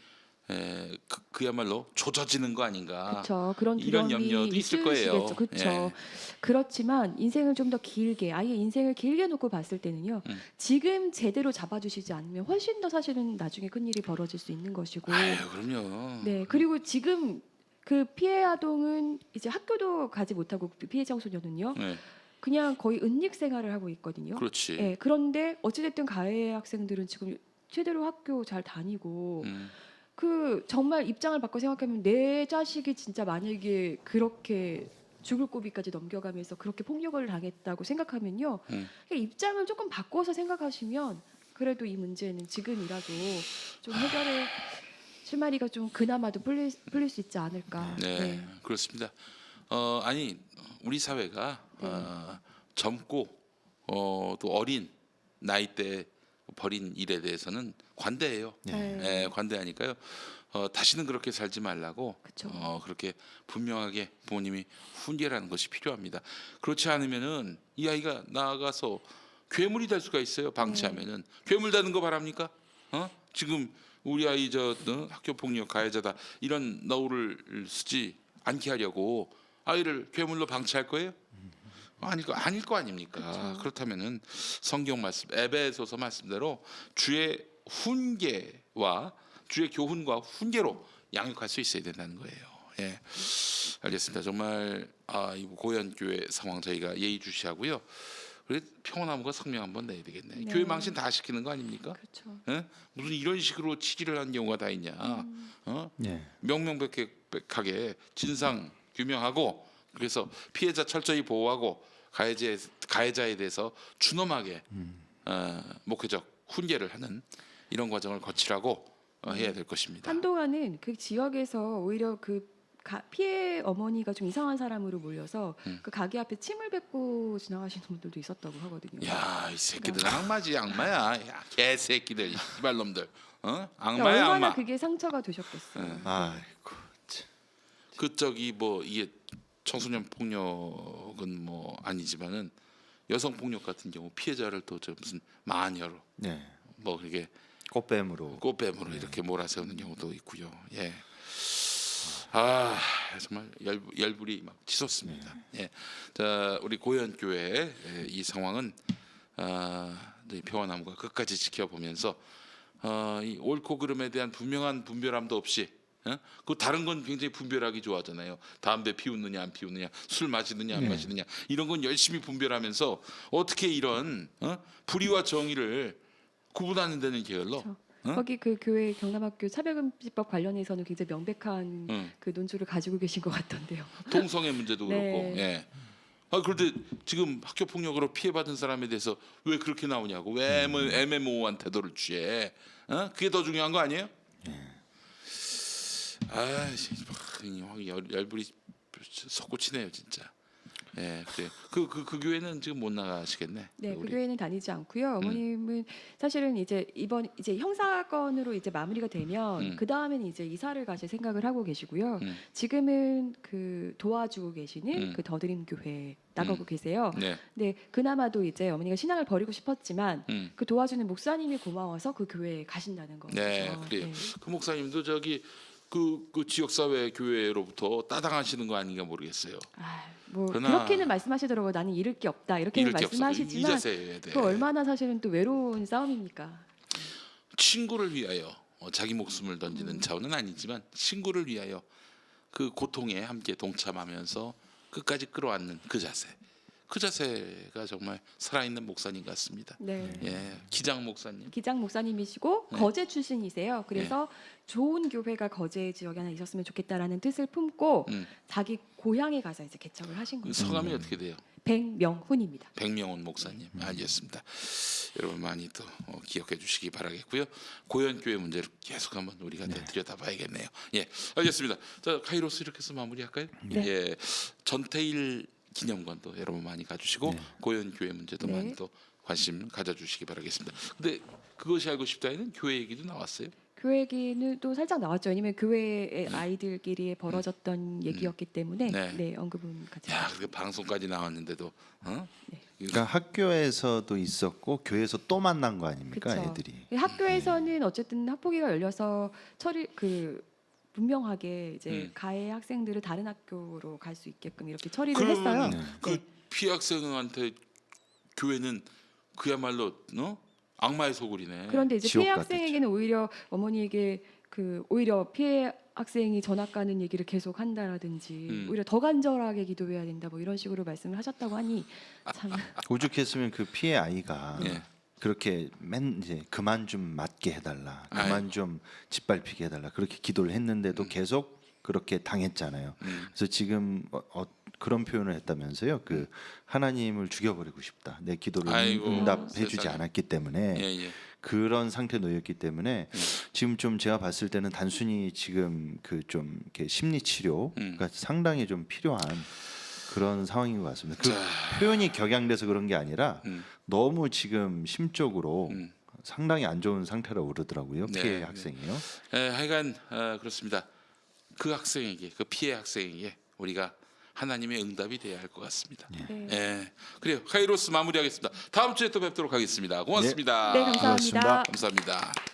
그야말로 조져지는 거 아닌가. 그렇죠. 그런 이런 두려움이 염려도 있을 거예요. 그렇죠. 예. 그렇지만 인생을 좀 더 길게 아이의 인생을 길게 놓고 봤을 때는요. 지금 제대로 잡아주시지 않으면 훨씬 더 사실은 나중에 큰 일이 벌어질 수 있는 것이고. 아유, 그럼요. 네. 그리고 지금 그 피해 아동은 이제 학교도 가지 못하고 피해 청소년은요. 네. 그냥 거의 은닉 생활을 하고 있거든요. 그렇지. 네. 그런데 어찌됐든 가해 학생들은 지금 제대로 학교 잘 다니고. 그 정말 입장을 바꿔 생각하면 내 자식이 진짜 만약에 그렇게 죽을 고비까지 넘겨가면서 그렇게 폭력을 당했다고 생각하면요, 입장을 조금 바꿔서 생각하시면 그래도 이 문제는 지금이라도 좀 해결을 실마리가 좀 그나마도 풀릴 수 있지 않을까. 네, 네. 그렇습니다. 아니 우리 사회가 젊고 또 어린 나이대 벌인 일에 대해서는 관대해요. 네. 관대하니까요. 다시는 그렇게 살지 말라고 그쵸. 그렇게 분명하게 부모님이 훈계라는 것이 필요합니다. 그렇지 않으면은 이 아이가 나아가서 괴물이 될 수가 있어요. 방치하면은 괴물 되는 거 바랍니까? 지금 우리 아이 학교 폭력 가해자다 이런 너울을 쓰지 않게 하려고 아이를 괴물로 방치할 거예요? 아닐 거 아닙니까? 그렇죠. 그렇다면은 성경 말씀 에베소서 말씀대로 주의 훈계와 주의 교훈과 훈계로 양육할 수 있어야 된다는 거예요. 예, 알겠습니다. 정말 이 고현교회 상황 저희가 예의주시하고요. 그래 평화나무가 성명 한번 내야 되겠네. 네. 교회 망신 다 시키는 거 아닙니까? 그렇죠. 예? 무슨 이런 식으로 치기를 한 경우가 다 있냐? 네. 명명백백하게 진상 규명하고 그래서 피해자 철저히 보호하고 가해자에 대해서 준엄하게 목회적 훈계를 하는 이런 과정을 거치라고 해야 될 것입니다. 한동안은 그 지역에서 오히려 그 피해 어머니가 좀 이상한 사람으로 몰려서 그 가게 앞에 침을 뱉고 지나가시는 분들도 있었다고 하거든요. 야, 이 새끼들 악마지 악마야. 야, 개새끼들 이발놈들. 그러니까 악마야 얼마나 악마. 그게 상처가 되셨겠어요. 아이고. 참. 이게 청소년 폭력은 뭐 아니지만은 여성 폭력 같은 경우 피해자를 또 무슨 마녀로 네. 그게 꽃뱀으로. 이렇게 몰아세우는 경우도 있고요. 예. 정말 열불이 막 치솟습니다. 예. 자, 우리 고현교회 이 상황은 평화나무가 끝까지 지켜보면서 이 옳고 그름에 대한 분명한 분별함도 없이 그 다른 건 굉장히 분별하기 좋아하잖아요. 담배 피우느냐 안 피우느냐, 술 마시느냐 안 마시느냐 이런 건 열심히 분별하면서 어떻게 이런 불의와 정의를 구분하는 데는 게을러 거기 그 교회 경남학교 차별금지법 관련해서는 굉장히 명백한 그 논조를 가지고 계신 것 같던데요. 동성애 문제도 네. 그렇고. 예. 그런데 지금 학교 폭력으로 피해받은 사람에 대해서 왜 그렇게 나오냐고. 왜 애매모호한 태도를 취해. 그게 더 중요한 거 아니에요? 열불이 솟구치네요 진짜. 예, 그래요. 그 교회는 지금 못 나가시겠네. 네, 그 우리. 교회는 다니지 않고요. 어머님은 사실은 이제 이번 이제 형사건으로 이제 마무리가 되면 그 다음에는 이제 이사를 가실 생각을 하고 계시고요. 지금은 그 도와주고 계시는 그 더드림 교회 나가고 계세요. 네. 네, 그나마도 이제 어머니가 신앙을 버리고 싶었지만 음. 그 도와주는 목사님이 고마워서 그 교회에 가신다는 거죠. 네, 그래요. 그 목사님도 저기 그 지역사회 교회로부터 따당하시는 거 아닌가 모르겠어요. 뭐 그러나 그렇게는 말씀하시더라고요. 나는 잃을 게 없다 이렇게는 잃을 게 없어. 이 말씀하시지만 자세여야 돼. 그 얼마나 사실은 또 외로운 싸움입니까? 친구를 위하여 자기 목숨을 던지는 차원은 아니지만 친구를 위하여 그 고통에 함께 동참하면서 끝까지 끌어안는 그 자세가 정말 살아있는 목사님 같습니다. 네. 예, 기장 목사님. 기장 목사님이시고 네. 거제 출신이세요. 그래서 좋은 교회가 거제 지역에 하나 있었으면 좋겠다라는 뜻을 품고 자기 고향에 가서 이제 개척을 하신 거죠. 성함이 어떻게 돼요? 백명훈입니다. 백명훈 목사님. 알겠습니다. 여러분 많이 또 기억해 주시기 바라겠고요. 고연교회 문제를 계속 한번 우리가 들여다봐야겠네요. 예, 알겠습니다. 자, 카이로스 이렇게 해서 마무리할까요? 네. 예, 전태일 기념관도 여러분 많이 가주시고 고연교회 문제도 네. 많이 또 관심 가져주시기 바라겠습니다. 근데 그것이 알고 싶다에는 교회 얘기도 나왔어요. 교회 얘기는 또 살짝 나왔죠. 왜냐면 교회의 아이들끼리 벌어졌던 얘기였기 때문에 네. 언급은 같이. 야, 그 방송까지 나왔는데도 그러니까 학교에서도 있었고 교회에서 또 만난 거 아닙니까, 그쵸. 애들이. 학교에서는 어쨌든 학폭위가 열려서 분명하게 이제 가해 학생들을 다른 학교로 갈 수 있게끔 이렇게 처리를 했어요. 그러면 그 피해 학생한테 교회는 그야말로 악마의 소굴이네. 그런데 이제 지옥 피해 같았죠. 학생에게는 오히려 어머니에게 오히려 피해 학생이 전학 가는 얘기를 계속 한다라든지 오히려 더 간절하게 기도해야 된다 뭐 이런 식으로 말씀을 하셨다고 하니 참 오죽했으면 그 피해 아이가 예. 그렇게 이제 그만 좀 맞게 해달라, 그만 아이고. 좀 짓밟히게 해달라 그렇게 기도를 했는데도 계속 그렇게 당했잖아요. 그래서 지금 그런 표현을 했다면서요. 그 하나님을 죽여버리고 싶다. 내 기도를 아이고, 응답해주지 세상에. 않았기 때문에 예. 그런 상태에 놓였기 때문에 지금 좀 제가 봤을 때는 단순히 지금 그 좀 이렇게 심리 치료가 상당히 좀 필요한 그런 상황인 것 같습니다. 그 자. 표현이 격양돼서 그런 게 아니라 너무 지금 심적으로 상당히 안 좋은 상태라고 그러더라고요. 네, 피해 네. 학생이요. 하여간 그렇습니다. 그 학생에게, 그 피해 학생에게 우리가 하나님의 응답이 돼야 할 것 같습니다. 네. 예, 그래요. 카이로스 마무리하겠습니다. 다음 주에 또 뵙도록 하겠습니다. 고맙습니다. 네, 감사합니다. 고맙습니다. 감사합니다.